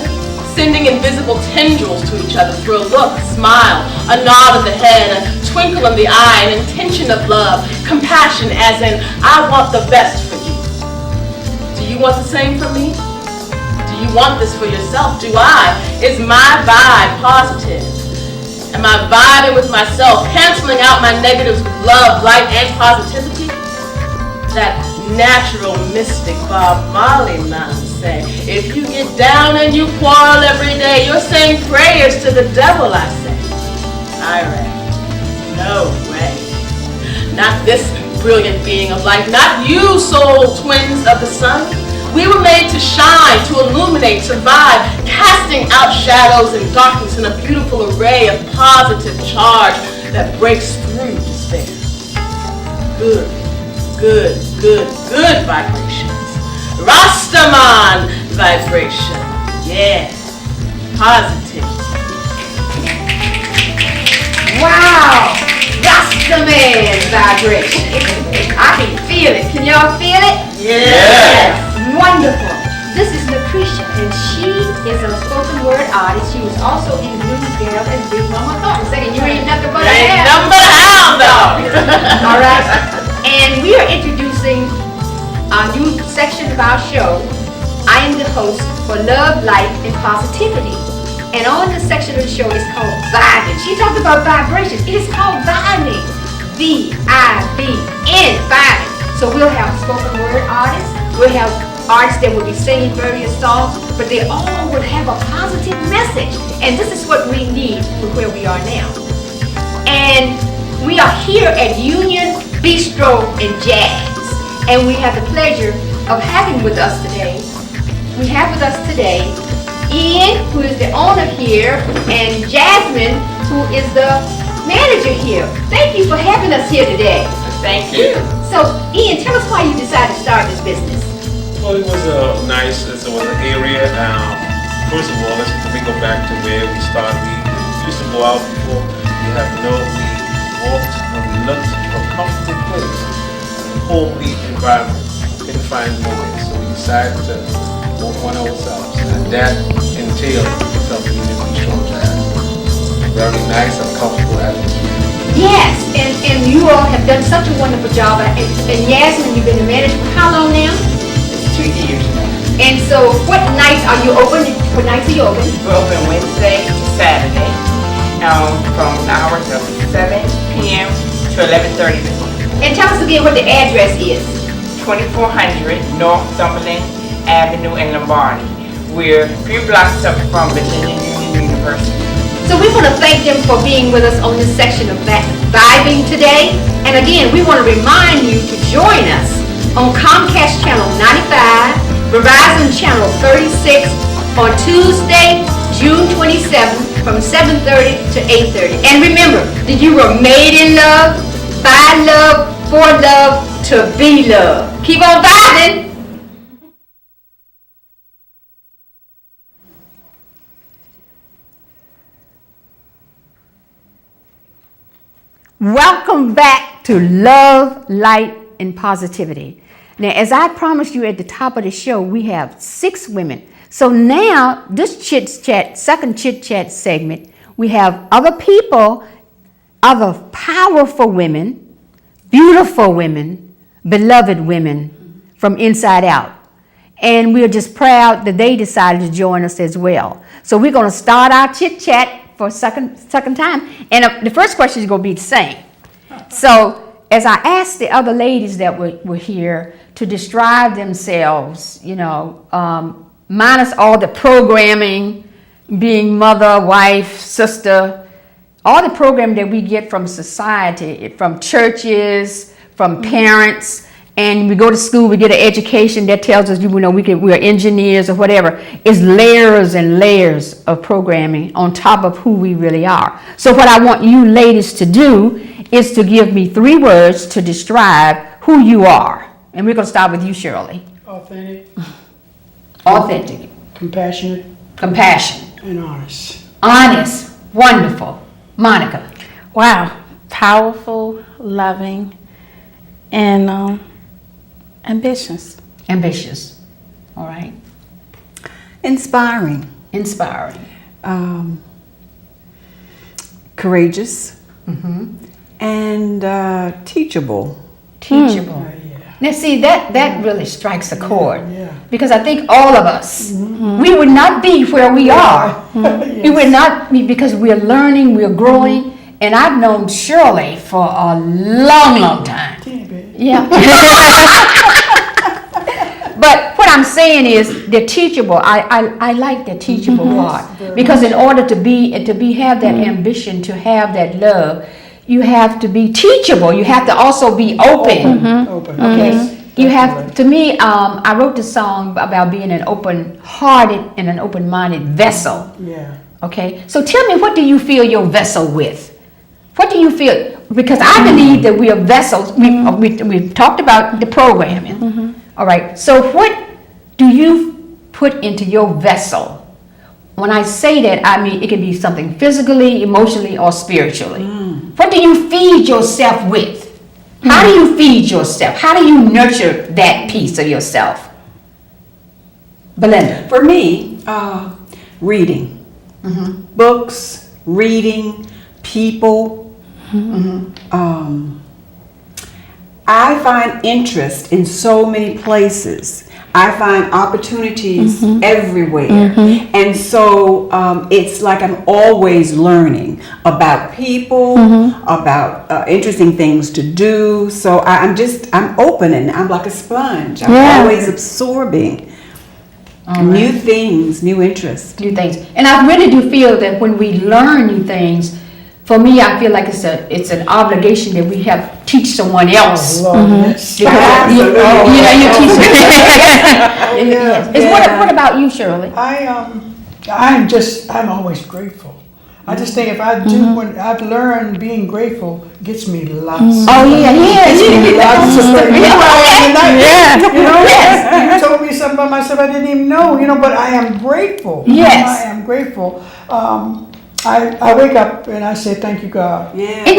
[SPEAKER 6] Sending invisible tendrils to each other through a look, a smile, a nod of the head, a twinkle in the eye, an intention of love, compassion as in, I want the best for you. Do you want the same for me? Do you want this for yourself? Do I? Is my vibe positive? Am I vibing with myself, canceling out my negatives with love, light, and positivity? That natural mystic Bob Marley man say, if you get down and you quarrel every day, you're saying prayers to the devil, I say. Ira, no way. Not this brilliant being of light, not you, soul twins of the sun. We were made to shine, to illuminate, survive, casting out shadows and darkness in a beautiful array of positive charge that breaks through despair. Good, good, good, good vibrations. Rastaman vibration. Yeah, positive.
[SPEAKER 2] Wow, Rastaman vibration. I can feel it. Can y'all feel it?
[SPEAKER 6] Yeah.
[SPEAKER 2] Wonderful. This is Lucretia, and she is a spoken word artist. She was also in Blues Girl and Big Mama Thornton. Saying you ain't nothing but a
[SPEAKER 6] Ain't
[SPEAKER 2] hound.
[SPEAKER 6] nothing but a hound dog.
[SPEAKER 2] All right. And we are introducing our new section of our show. I am the host for Love, Light, and Positivity. And on this section of the show is called Vibing. She talked about vibrations. It is called Vibing. V-I-B-N, Vibing. So we'll have spoken word artists. We'll have artists that will be singing various songs, but they all will have a positive message. And this is what we need for where we are now. And we are here at Union Bistro and Jazz. And we have the pleasure of having with us today, Ian, who is the owner here, and Jasmine, who is the manager here. Thank you for having us here today.
[SPEAKER 6] Thank you.
[SPEAKER 2] So, Ian, tell us why you decided to start this business.
[SPEAKER 7] Well, it was nice. It was an area. First of all, let me go back to where we started. We used to go out before. We walked and we looked for a comfortable place, a homely environment. Couldn't find no way, so we decided to work on ourselves, and that entailed becoming Union Bistro Jazz. Very nice and comfortable atmosphere.
[SPEAKER 2] Yes, and you all have done such a wonderful job. And Yasmin, you've been the manager for how long now?
[SPEAKER 8] 2 years now.
[SPEAKER 2] And so, what nights are you open? What nights are you open?
[SPEAKER 8] We're open Wednesday to Saturday, from hours of 7 p.m. to 11:30 p.m.
[SPEAKER 2] And tell us again what the address is.
[SPEAKER 8] 2400 Northumberland Avenue in Lombardy. We're a few blocks up from Virginia Union University.
[SPEAKER 2] So we want to thank them for being with us on this section of Vibing today. And again, we want to remind you to join us on Comcast Channel 95, Verizon Channel 36 on Tuesday, June 27th from 7:30 to 8:30. And remember that you were made in love, by love, for love, to be loved. Keep on vibing. Welcome back to Love, Light, and Positivity. Now, as I promised you at the top of the show, we have 6 women. So now, this second chit chat segment, we have other people, other powerful women, beautiful women, beloved women from inside out. And we're just proud that they decided to join us as well. So we're going to start our chit chat for a second time. And the first question is going to be the same. So as I asked the other ladies that were here to describe themselves, minus all the programming, being mother, wife, sister, all the programming that we get from society, from churches, from parents, and we go to school, we get an education that tells us, we're engineers or whatever. It's layers and layers of programming on top of who we really are. So what I want you ladies to do is to give me 3 words to describe who you are. And we're going to start with you, Shirley.
[SPEAKER 9] Authentic,
[SPEAKER 2] Authentic,
[SPEAKER 9] compassionate,
[SPEAKER 2] compassion,
[SPEAKER 9] and honest.
[SPEAKER 2] honest, wonderful. Monica.
[SPEAKER 10] Wow, powerful, loving, and ambitious.
[SPEAKER 2] Ambitious. All right.
[SPEAKER 11] Inspiring,
[SPEAKER 2] Inspiring.
[SPEAKER 11] courageous, and teachable.
[SPEAKER 2] Teachable. Now see, that really strikes a chord.
[SPEAKER 9] Yeah.
[SPEAKER 2] Because I think all of us, we would not be where we are. We would not be, because we're learning, we're growing, and I've known Shirley for a long, long time. Yeah. But what I'm saying is they're teachable. I like the teachable part, because in order to have that ambition, to have that love, you have to be teachable. You have to also be open.
[SPEAKER 9] Open.
[SPEAKER 2] Okay. You have, to me, I wrote the song about being an open-hearted and an open-minded vessel.
[SPEAKER 9] Yeah.
[SPEAKER 2] Okay. So tell me, what do you fill your vessel with? What do you feel? Because I believe that we are vessels. We've talked about the programming. All right. So what do you put into your vessel? When I say that, I mean it can be something physically, emotionally, or spiritually. What do you feed yourself with? How do you feed yourself? How do you nurture that piece of yourself? Belinda.
[SPEAKER 11] For me, reading. Books, reading, people. I find interest in so many places. I find opportunities everywhere. And so it's like I'm always learning about people, about interesting things to do. So I'm open, and I'm like a sponge. I'm always absorbing new things, new interests.
[SPEAKER 2] New things. And I really do feel that when we learn new things, for me, I feel like it's an obligation that we have to teach someone else.
[SPEAKER 9] Yes.
[SPEAKER 2] Because you teach yes. What about you, Shirley?
[SPEAKER 9] I'm always grateful. I just think if I do, when I've learned being grateful gets me lots.
[SPEAKER 2] Oh yeah,
[SPEAKER 9] Gets me lots of stuff. You told me something about myself I didn't even know, but I am grateful.
[SPEAKER 2] Yes.
[SPEAKER 9] I am grateful. I wake up and I say, thank you, God.
[SPEAKER 11] Yeah.
[SPEAKER 2] And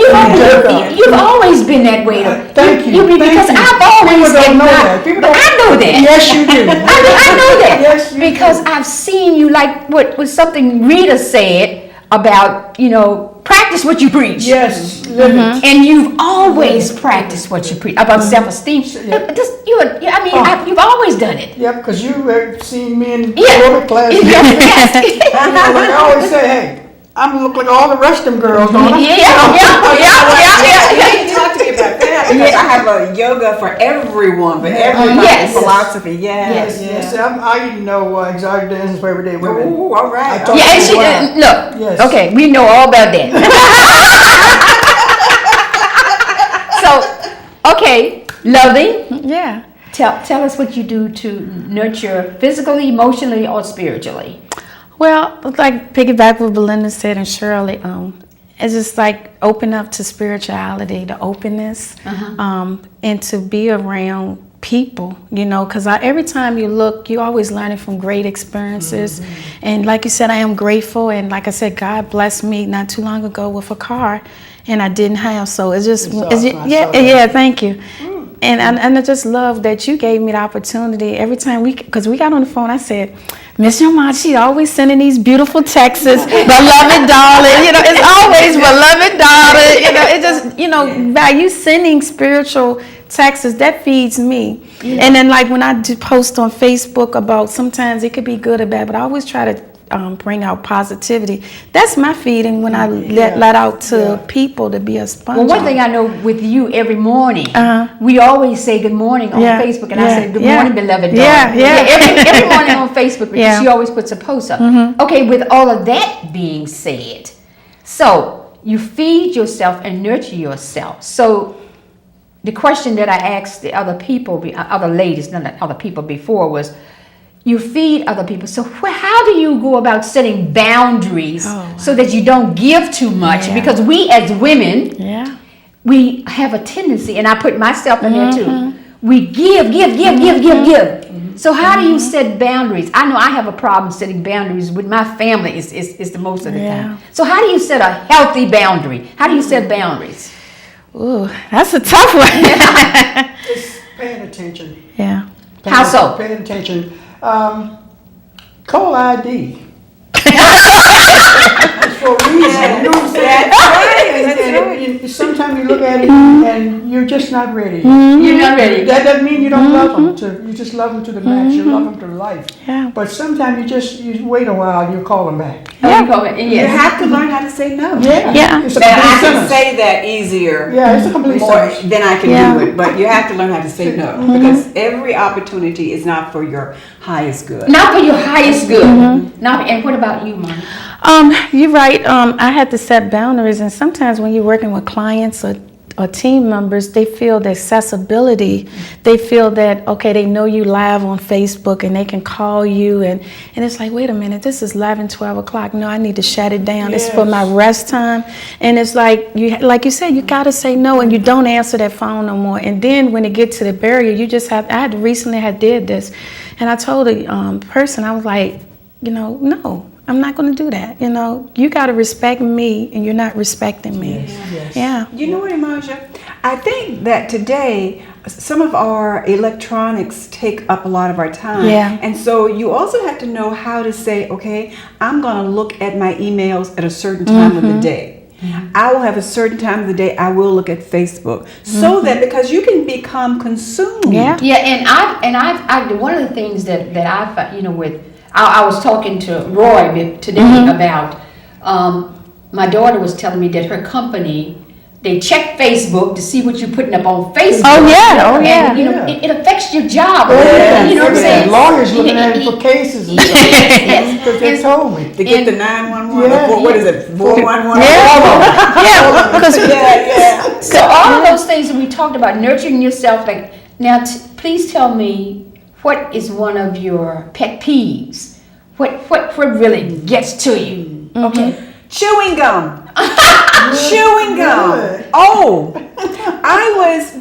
[SPEAKER 2] you've always been that way.
[SPEAKER 9] Thank you.
[SPEAKER 2] Because I've always
[SPEAKER 9] People don't know that.
[SPEAKER 2] I know that.
[SPEAKER 9] Yes, you do.
[SPEAKER 2] I know that.
[SPEAKER 9] Yes, you
[SPEAKER 2] because I've seen you, like what was something Rita said about, practice what you preach.
[SPEAKER 9] Yes, live it.
[SPEAKER 2] And you've always practiced what you preach about self-esteem. You've always done it.
[SPEAKER 9] Yep, because you have seen me in
[SPEAKER 2] Yeah.
[SPEAKER 9] aerobic class.
[SPEAKER 2] Yes.
[SPEAKER 9] Like I always say, hey, I'm look like all the rest of them girls, don't I?
[SPEAKER 2] Yeah.
[SPEAKER 11] You talk to me about that, because I have a yoga for everyone, for everybody.
[SPEAKER 2] Yes.
[SPEAKER 11] Philosophy, yes.
[SPEAKER 9] Yes, I even know exotic dances for everyday women.
[SPEAKER 11] Ooh, all right.
[SPEAKER 9] I told
[SPEAKER 2] Yeah, and
[SPEAKER 9] you
[SPEAKER 2] she
[SPEAKER 9] why.
[SPEAKER 2] look.
[SPEAKER 9] Yes.
[SPEAKER 2] Okay, we know all about that. So, okay, loving.
[SPEAKER 10] Yeah.
[SPEAKER 2] Tell us what you do to nurture physically, emotionally, or spiritually.
[SPEAKER 10] Well, like piggyback what Belinda said and Shirley, it's just like open up to spirituality, the openness, and to be around people, because every time you look, you're always learning from great experiences. And like you said, I am grateful. And like I said, God blessed me not too long ago with a car, and I didn't have. So it's just, thank you. And I just love that you gave me the opportunity every time because we got on the phone, I said, Miss Yomad, she always sending these beautiful texts, beloved darling, it's always beloved daughter, it just, by you sending spiritual texts, that feeds me. Yeah. And then like when I do post on Facebook about, sometimes it could be good or bad, but I always try to bring out positivity. That's my feeding when I let out to people to be a sponge.
[SPEAKER 2] Well, one thing I know with you every morning, we always say good morning on Facebook, and I say good morning, beloved daughter. Every morning on Facebook, because she always puts a post up. Okay, with all of that being said, so you feed yourself and nurture yourself. So the question that I asked the other people, other ladies, not other people before, was, you feed other people. So how do you go about setting boundaries so that you don't give too much?
[SPEAKER 10] Yeah.
[SPEAKER 2] Because we as women,
[SPEAKER 10] Yeah.
[SPEAKER 2] we have a tendency, and I put myself in there
[SPEAKER 10] Mm-hmm.
[SPEAKER 2] too. We give. So how do you set boundaries? I know I have a problem setting boundaries with my family. Is the most of the
[SPEAKER 10] Yeah.
[SPEAKER 2] time. So how do you set a healthy boundary? How do you set boundaries?
[SPEAKER 10] Ooh, that's a tough one.
[SPEAKER 9] Just paying attention.
[SPEAKER 10] Yeah.
[SPEAKER 2] How so?
[SPEAKER 9] Paying attention. Call ID. It's for a reason. You know what I'm saying? And sometimes you look at it and you're just not ready.
[SPEAKER 2] You're not ready.
[SPEAKER 9] That doesn't mean you don't love them. You just love them to the max. You love them to life.
[SPEAKER 10] Yeah.
[SPEAKER 9] But sometimes you wait a while. You call them back.
[SPEAKER 11] You have to learn how to say no.
[SPEAKER 10] Yeah.
[SPEAKER 9] It's a
[SPEAKER 11] And I
[SPEAKER 9] complete
[SPEAKER 11] can
[SPEAKER 9] sentence.
[SPEAKER 11] say that easier
[SPEAKER 9] Yeah, it's a complete
[SPEAKER 11] more
[SPEAKER 9] sentence.
[SPEAKER 11] than I can
[SPEAKER 10] Yeah.
[SPEAKER 11] do it, but you have to learn how to say no because every opportunity is not for your highest good.
[SPEAKER 2] Not for your highest good. Not, and what about you, Monica?
[SPEAKER 10] You're right. I had to set boundaries, and sometimes when you're working with clients or team members, they feel the accessibility. They feel that, okay, they know you live on Facebook and they can call you, and it's like, wait a minute, this is 11, 12 o'clock. No, I need to shut it down. It's for my rest time. And it's like you said, you got to say no, and you don't answer that phone no more. And then when it gets to the barrier, you just have, I recently did this, and I told a person, I was like, no. I'm not going to do that. You got to respect me, and you're not respecting me.
[SPEAKER 9] Yes.
[SPEAKER 10] Yeah.
[SPEAKER 11] You know what, Imaja? I think that today some of our electronics take up a lot of our time.
[SPEAKER 10] Yeah.
[SPEAKER 11] And so you also have to know how to say, okay, I'm going to look at my emails at a certain time of the day. I will have a certain time of the day I will look at Facebook, so that because you can become consumed.
[SPEAKER 10] Yeah.
[SPEAKER 2] Yeah, and I've one of the things that I with. I was talking to Roy today about, my daughter was telling me that her company, they check Facebook to see what you're putting up on Facebook.
[SPEAKER 10] Oh, yeah.
[SPEAKER 2] And, it affects your job.
[SPEAKER 9] Yeah,
[SPEAKER 2] You know what I'm saying?
[SPEAKER 9] Lawyers looking at it for cases and stuff.
[SPEAKER 2] Yes.
[SPEAKER 9] Because they told me.
[SPEAKER 11] To get the 911,
[SPEAKER 9] Yeah.
[SPEAKER 11] what is it, 411?
[SPEAKER 10] Yeah. Because
[SPEAKER 11] Yeah.
[SPEAKER 2] So all of those things that we talked about, nurturing yourself, like, now please tell me, what is one of your pet peeves? What really gets to you? Okay.
[SPEAKER 11] Chewing gum. Chewing gum.
[SPEAKER 9] Good.
[SPEAKER 11] Oh,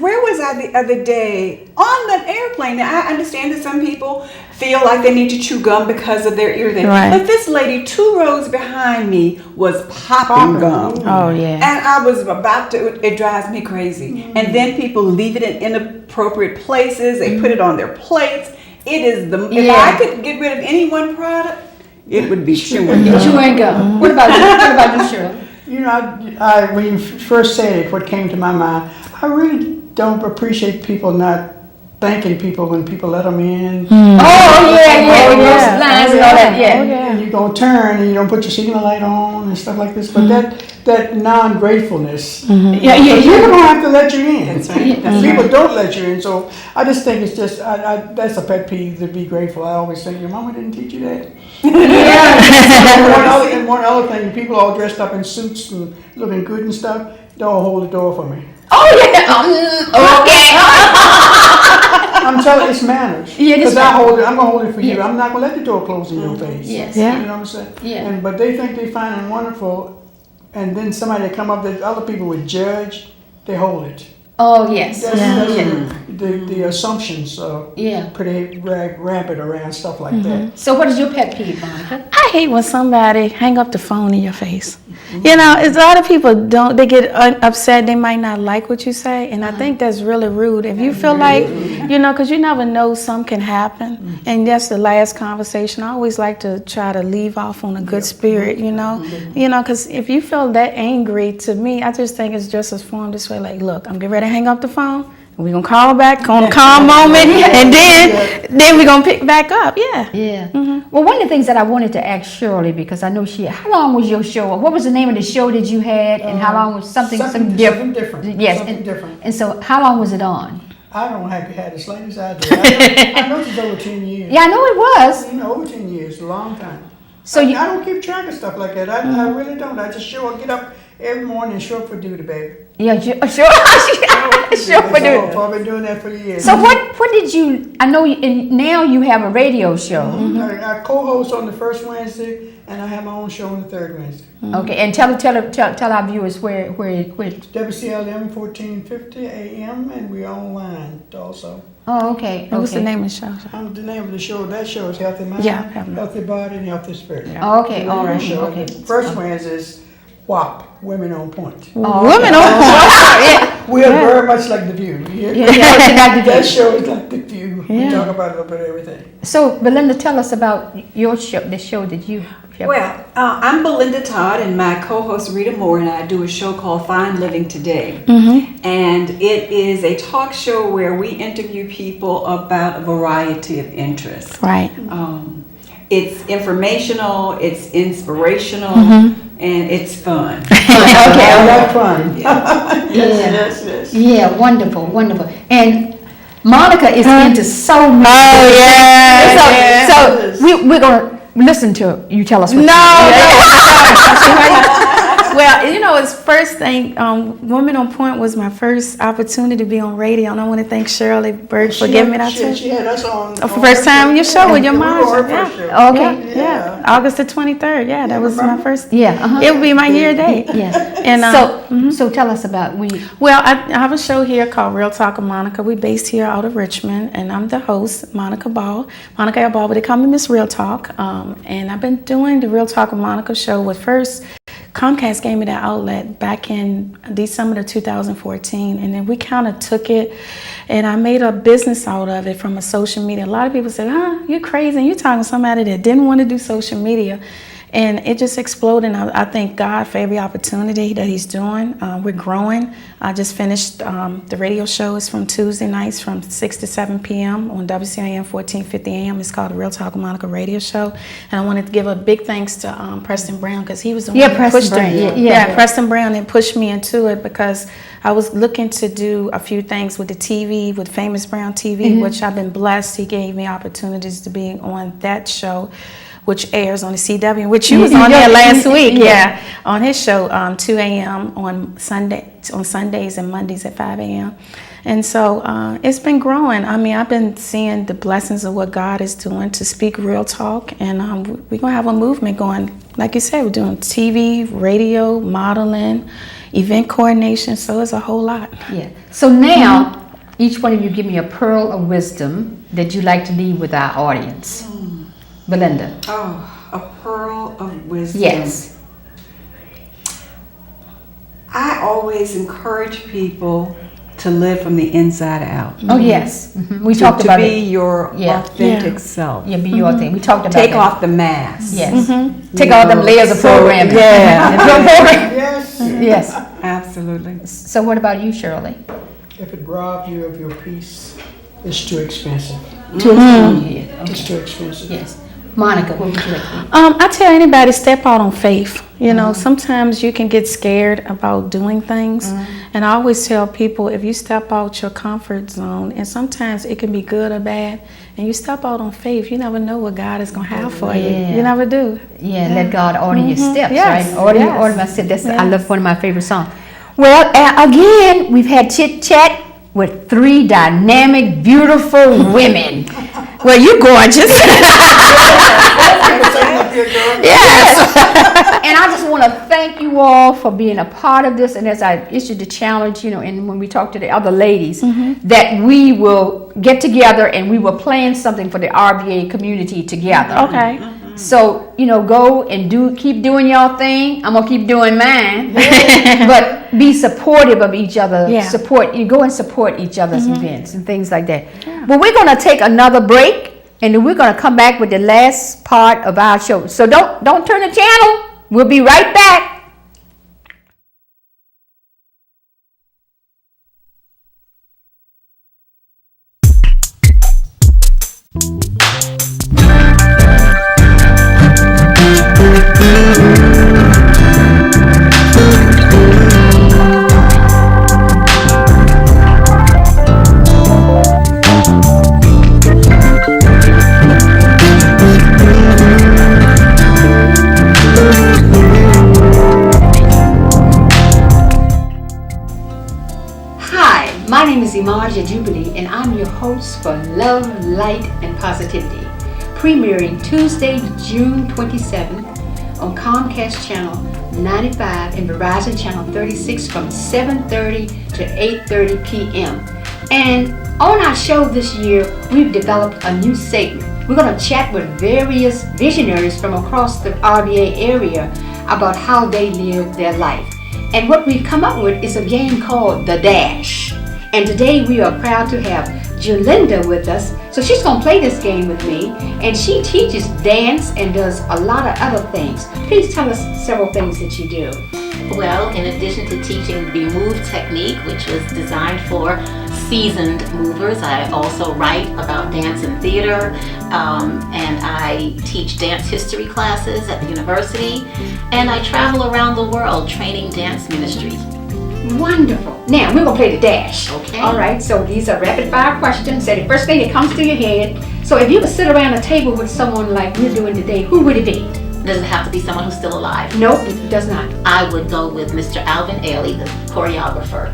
[SPEAKER 11] where was I the other day? On the airplane. Now, I understand that some people feel like they need to chew gum because of their ear thing.
[SPEAKER 10] Right.
[SPEAKER 11] But this lady 2 rows behind me was popping gum.
[SPEAKER 10] Oh, yeah.
[SPEAKER 11] And I was about to, it drives me crazy. And then people leave it in inappropriate places. They put it on their plates. It is if I could get rid of any one product, it would be chewing gum.
[SPEAKER 2] Chewing gum. What about you? What about you, Shirley?
[SPEAKER 9] You know, I when you first said it, what came to my mind, I really don't appreciate people not thanking people when people let them in.
[SPEAKER 2] Oh, yeah. With those lines and all that, yeah.
[SPEAKER 9] And you're going to turn and you don't put your signal light on and stuff like this. But that non-gratefulness,
[SPEAKER 2] Yeah,
[SPEAKER 9] people don't have to let you in.
[SPEAKER 11] That's right.
[SPEAKER 9] People don't let you in. So I just think it's just, that's a pet peeve, to be grateful. I always think, your mama didn't teach you that. And one other thing, people all dressed up in suits and looking good and stuff, don't hold the door for me.
[SPEAKER 2] Oh, yeah.
[SPEAKER 9] I'm telling you, it's manners.
[SPEAKER 2] Yeah, it is
[SPEAKER 9] Because I'm going to hold it for you.
[SPEAKER 2] Yes.
[SPEAKER 9] I'm not going to let the door close in your face.
[SPEAKER 2] Yes.
[SPEAKER 10] Yeah.
[SPEAKER 9] You know what I'm saying?
[SPEAKER 2] Yeah.
[SPEAKER 9] But they think they find it wonderful, and then somebody that come up that other people would judge, they hold it.
[SPEAKER 2] Oh, yes.
[SPEAKER 9] That's the assumptions
[SPEAKER 2] Yeah.
[SPEAKER 9] pretty rampant around stuff like that.
[SPEAKER 2] So what is your pet peeve, Monica?
[SPEAKER 10] I hate when somebody hang up the phone in your face. It's a lot of people they get upset. They might not like what you say, and I think that's really rude. If you feel like, because you never know, something can happen, and that's the last conversation. I always like to try to leave off on a good spirit, because if you feel that angry, to me, I just think it's just as formed this way. Like, look, I'm getting ready to hang up the phone. We're going to call back on a calm moment, and then we're going to pick back up. Yeah.
[SPEAKER 2] Yeah. Well, one of the things that I wanted to ask Shirley, because I know how long was your show? What was the name of the show that you had, and how long was something different? Yes.
[SPEAKER 9] Something different.
[SPEAKER 2] And so how long was it on?
[SPEAKER 9] I don't have you had as late as I did. I know it's over 10 years.
[SPEAKER 2] Yeah, I know it was.
[SPEAKER 9] Over 10 years, a long time.
[SPEAKER 2] So
[SPEAKER 9] I don't keep track of stuff like that. I really don't. I just get up every morning and show up for duty, baby.
[SPEAKER 2] Yeah, sure. Sure, for doing-
[SPEAKER 9] I've been doing that for years.
[SPEAKER 2] So what did you, I know, and now you have a radio show.
[SPEAKER 9] I co-host on the first Wednesday, and I have my own show on the third Wednesday.
[SPEAKER 2] Okay, and tell our viewers where
[SPEAKER 9] WCLM 1450 AM, and we're online also.
[SPEAKER 2] Oh, okay.
[SPEAKER 10] What's the
[SPEAKER 2] okay.
[SPEAKER 10] name of the show?
[SPEAKER 9] The name of the show, that show is Healthy Mind,
[SPEAKER 10] Yeah, Healthy Mind.
[SPEAKER 9] Healthy Body, and Healthy Spirit.
[SPEAKER 2] Oh, okay,
[SPEAKER 9] The
[SPEAKER 2] all
[SPEAKER 9] radio
[SPEAKER 2] right,
[SPEAKER 9] show.
[SPEAKER 2] okay.
[SPEAKER 9] First Wednesday is WAP, Women on Point.
[SPEAKER 10] Women on point.
[SPEAKER 9] We are very much like The View. That show is like The View. We talk about a little bit of everything.
[SPEAKER 2] So, Belinda, tell us about your show, the show that you have.
[SPEAKER 11] Well, I'm Belinda Todd, and my co-host Rita Moore and I do a show called Fine Living Today. And it is a talk show where we interview people about a variety of interests.
[SPEAKER 10] Right.
[SPEAKER 11] It's informational, it's inspirational, and it's fun.
[SPEAKER 2] Okay,
[SPEAKER 9] I like fun.
[SPEAKER 2] yes. Yeah, wonderful, wonderful. And Monica is into so many.
[SPEAKER 10] Oh, yeah.
[SPEAKER 2] So we're gonna listen to you tell us what
[SPEAKER 10] Well, you know, it's first thing, Women on Point was my first opportunity to be on radio, and I want to thank Shirley Berg for giving me that chance.
[SPEAKER 9] She had us on.
[SPEAKER 10] First time on your show with your mom.
[SPEAKER 9] We were her first show.
[SPEAKER 2] Okay.
[SPEAKER 10] Yeah. August the 23rd. Yeah, that was my first.
[SPEAKER 2] Yeah.
[SPEAKER 10] It would be my year date.
[SPEAKER 2] Yeah.
[SPEAKER 10] And
[SPEAKER 2] so tell us about
[SPEAKER 10] Well, I have a show here called Real Talk with Monica. We're based here out of Richmond, and I'm the host, Monica Ball. Monica L. Ball, but they call me Miss Real Talk. And I've been doing the Real Talk with Monica show with first. Comcast gave me that outlet back in December of 2014, and then we kind of took it, and I made a business out of it from a social media. A lot of people say, you're crazy, and you're talking to somebody that didn't want to do social media. And it just exploded. And I thank God for every opportunity that He's doing. We're growing. I just finished the radio show. It's from Tuesday nights from 6 to 7 p.m. on WCIM 1450 AM. It's called the Real Talk with Monica radio show. And I wanted to give a big thanks to Preston Brown, because he was the one that pushed me. Yeah, Preston Brown, that pushed me into it, because I was looking to do a few things with the TV, with Famous Brown TV, which I've been blessed. He gave me opportunities to be on that show, which airs on the CW, which you was on there last week, on his show, 2 a.m. on Sundays and Mondays at 5 a.m. And so it's been growing. I mean, I've been seeing the blessings of what God is doing to speak real talk, and we're gonna have a movement going. Like you said, we're doing TV, radio, modeling, event coordination, so it's a whole lot.
[SPEAKER 2] Yeah. So now, each one of you give me a pearl of wisdom that you'd like to leave with our audience. Belinda.
[SPEAKER 11] Oh, a pearl of wisdom.
[SPEAKER 2] Yes.
[SPEAKER 11] I always encourage people to live from the inside out.
[SPEAKER 2] Oh, yes. We talked about
[SPEAKER 11] to be
[SPEAKER 2] it.
[SPEAKER 11] your authentic self.
[SPEAKER 2] Yeah, be your thing. We talked about
[SPEAKER 11] Take
[SPEAKER 2] that.
[SPEAKER 11] off the mask.
[SPEAKER 2] Yes. Take all them layers of programming.
[SPEAKER 9] Yes.
[SPEAKER 2] Yes.
[SPEAKER 11] Absolutely.
[SPEAKER 2] So what about you, Shirley?
[SPEAKER 9] If it robs you of your peace, it's too expensive. It's too expensive.
[SPEAKER 2] Yes. Monica, what would you like to do?
[SPEAKER 10] I tell anybody, step out on faith. You know, sometimes you can get scared about doing things. And I always tell people, if you step out your comfort zone, and sometimes it can be good or bad, and you step out on faith, you never know what God is going to have for you. You never do.
[SPEAKER 2] Yeah, let God order your steps,
[SPEAKER 10] Yes.
[SPEAKER 2] right? Order my steps. That's I love one of my favorite songs. Well, again, we've had chit chat with three dynamic, beautiful women. Well, you're gorgeous. Yes. And I just want to thank you all for being a part of this. And as I issued the challenge, and when we talked to the other ladies, that we will get together and we will plan something for the RVA community together.
[SPEAKER 10] Okay.
[SPEAKER 2] So, go and keep doing your thing. I'm going to keep doing mine. But be supportive of each other. Go and support each other's events and things like that. But we're going to take another break, and then we're going to come back with the last part of our show. So don't turn the channel. We'll be right back. Marja Jubilee, and I'm your host for Love, Light, and Positivity, premiering Tuesday, June 27th on Comcast Channel 95 and Verizon Channel 36 from 7:30 to 8:30 p.m. And on our show this year, we've developed a new segment. We're going to chat with various visionaries from across the RVA area about how they live their life. And what we've come up with is a game called The Dash. And today we are proud to have Jolinda with us. So she's going to play this game with me. And she teaches dance and does a lot of other things. Please tell us several things that you do.
[SPEAKER 12] Well, in addition to teaching the Move technique, which was designed for seasoned movers, I also write about dance and theater, and I teach dance history classes at the university, and I travel around the world training dance ministries.
[SPEAKER 2] Wonderful. Now, we're going to play the dash.
[SPEAKER 12] Okay.
[SPEAKER 2] All right, so these are rapid fire questions. So the first thing that comes to your head. So if you would sit around a table with someone like we're doing today, who would it be?
[SPEAKER 12] Does it have to be someone who's still alive?
[SPEAKER 2] Nope, it does not.
[SPEAKER 12] I would go with Mr. Alvin Ailey, the choreographer.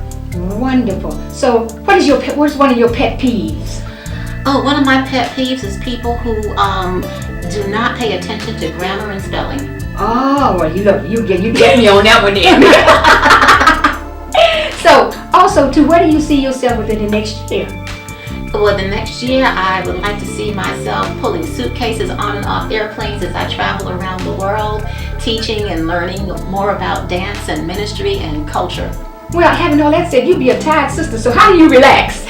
[SPEAKER 2] Wonderful. So what's one of your pet peeves?
[SPEAKER 12] Oh, one of my pet peeves is people who do not pay attention to grammar and spelling.
[SPEAKER 2] Oh, well, you get me on that one then. So, also, where do you see yourself within the next year?
[SPEAKER 12] Well, the next year, I would like to see myself pulling suitcases on and off airplanes as I travel around the world, teaching and learning more about dance and ministry and culture.
[SPEAKER 2] Well, having all that said, you'd be a tired sister, so how do you relax?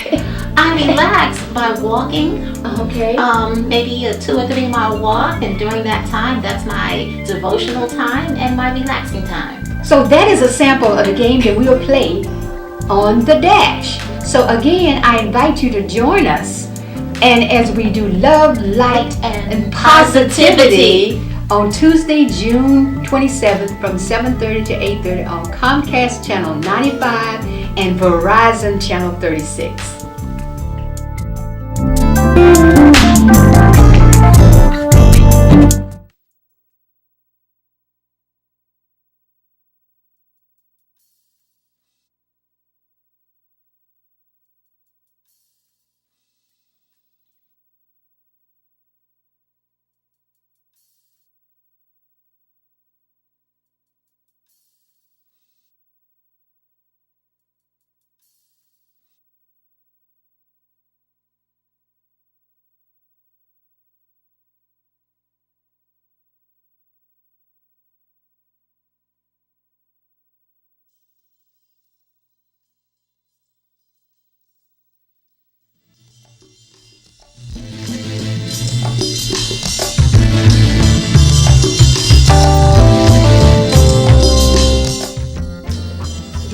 [SPEAKER 12] I relax by walking.
[SPEAKER 2] Okay.
[SPEAKER 12] Maybe a 2 or 3 mile walk, and during that time, that's my devotional time and my relaxing time.
[SPEAKER 2] So that is a sample of the game that we'll play on The Dash. So again, I invite you to join us, and as we do Love, Light, and Positivity on Tuesday, June 27th from 7:30 to 8:30 on Comcast Channel 95 and Verizon Channel 36.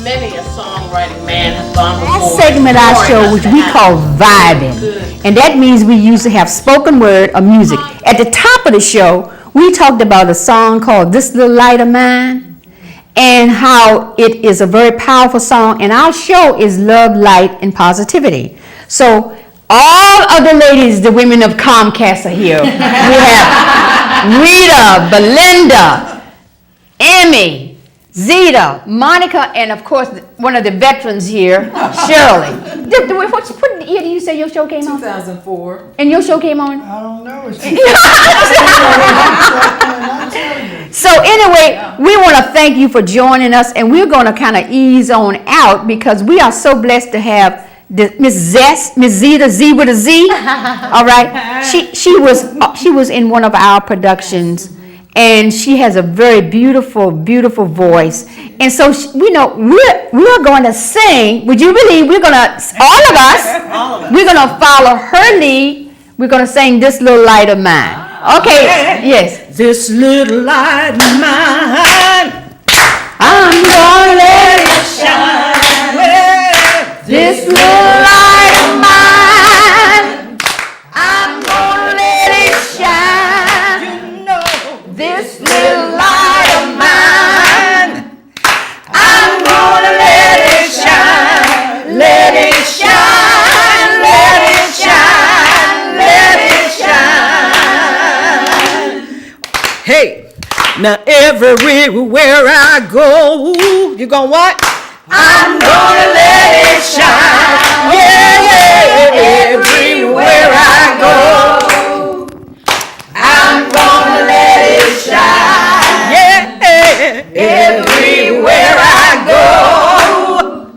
[SPEAKER 6] Many a songwriting man has gone before.
[SPEAKER 2] That segment I show, which we call vibing, and that means we used to have spoken word or music. At the top of the show, we talked about a song called This Little Light of Mine, and how it is a very powerful song, and our show is Love, Light, and Positivity. So all of the ladies, the women of Comcast are here. We have Rita, Belinda, Emmy, Zeta, Monica, and of course, one of the veterans here, Shirley. What year did you say your show came on?
[SPEAKER 5] 2004.
[SPEAKER 2] And your show came on?
[SPEAKER 9] I don't know.
[SPEAKER 2] So anyway, we want to thank you for joining us, and we're going to kind of ease on out because we are so blessed to have Miss Zeta, Z with a Z. All right, she was in one of our productions. And she has a very beautiful, beautiful voice. And so, we're going to sing. Would you believe we're going to, all of us, we're going to follow her lead. We're going to sing This Little Light of Mine. Okay, yes.
[SPEAKER 5] This little light of mine,
[SPEAKER 2] I'm going to let it shine. This little light of mine, I'm going to let it shine. This little light of mine, I'm gonna let it shine, let it shine, let it shine, let it shine.
[SPEAKER 5] hey, now everywhere I go, you gonna what?
[SPEAKER 3] I'm gonna let it shine. Yeah, yeah, everywhere I go. I'm gonna let it shine. Yeah, everywhere I go.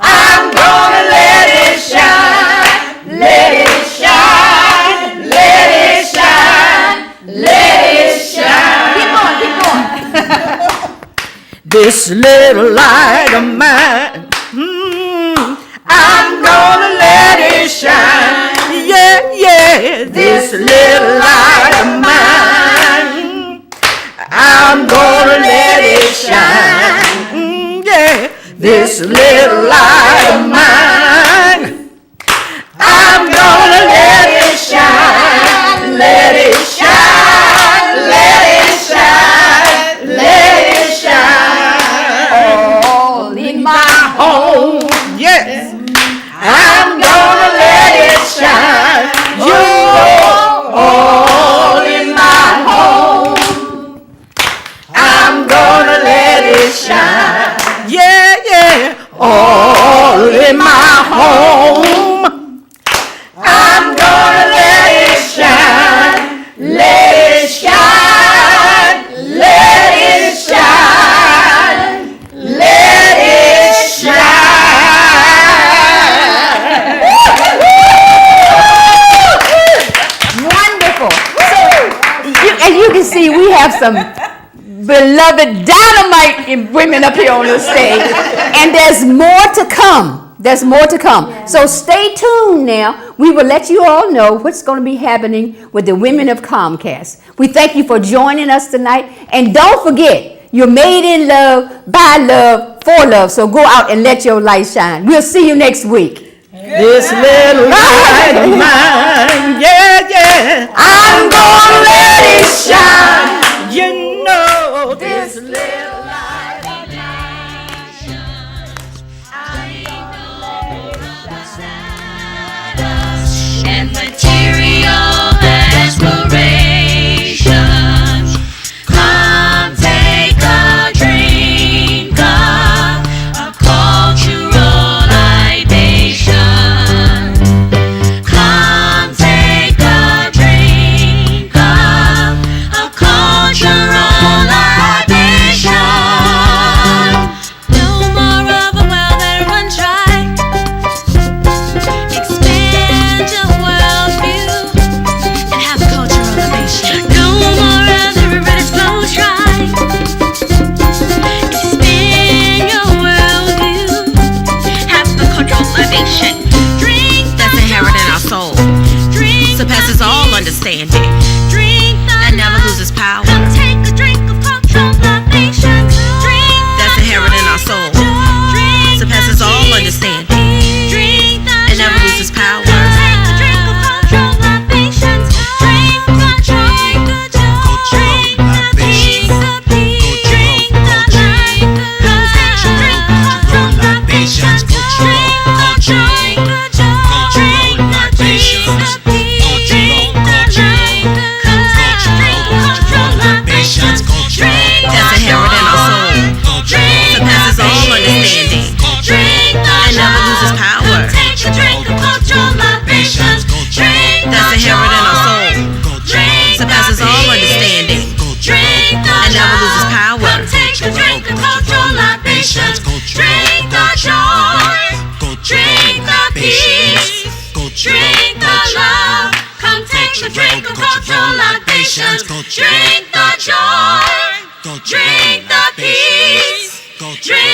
[SPEAKER 3] I'm gonna let it shine. Let it shine. Let it shine. Let it shine. Keep going, keep going. This little light of mine, I'm gonna let it shine. Yeah, yeah, this little light of mine, I'm gonna let it shine. Yeah, this little light of mine, I'm gonna let it shine. Let it shine. Let it shine. Let it shine. All in my home. Yes. I'm gonna let it shine. You're all in my home. I'm gonna let it shine. Yeah, yeah. All in my home. I'm gonna let it shine. Let it shine. Let it shine. Let it shine.
[SPEAKER 2] Wonderful. As you can see, we have some beloved dynamite women up here on the stage. And there's more to come. There's more to come. So stay tuned now. We will let you all know what's going to be happening with the women of Comcast. We thank you for joining us tonight. And don't forget, you're made in love, by love, for love. So go out and let your light shine. We'll see you next week.
[SPEAKER 3] This little light of mine, yeah, yeah, I'm gonna let it shine. You know, this little light of mine, I'm gonna let it shine.
[SPEAKER 1] And material aspirations. Come take a drink of a cultural libation. Come take a drink of a cultural libation. No more of a well that runs dry. Expand your worldview and have a cultural libation. No more of the river that flows dry. Expand your worldview, have a cultural libation. Drink that's inherent in our soul, surpasses all understanding, that never loses power. Come take a drink of cultural libation. That's inherent in our soul, surpasses all understanding, it never loses power. That's inherent in our soul, surpasses all understanding, and never loses power. That's inherent in our soul, surpasses all understanding, and never loses power. Take a drink of cultural libations. Drink the joy, drink the peace, drink the love. Come take a drink of cultural libations. Drink the joy, drink the peace, drink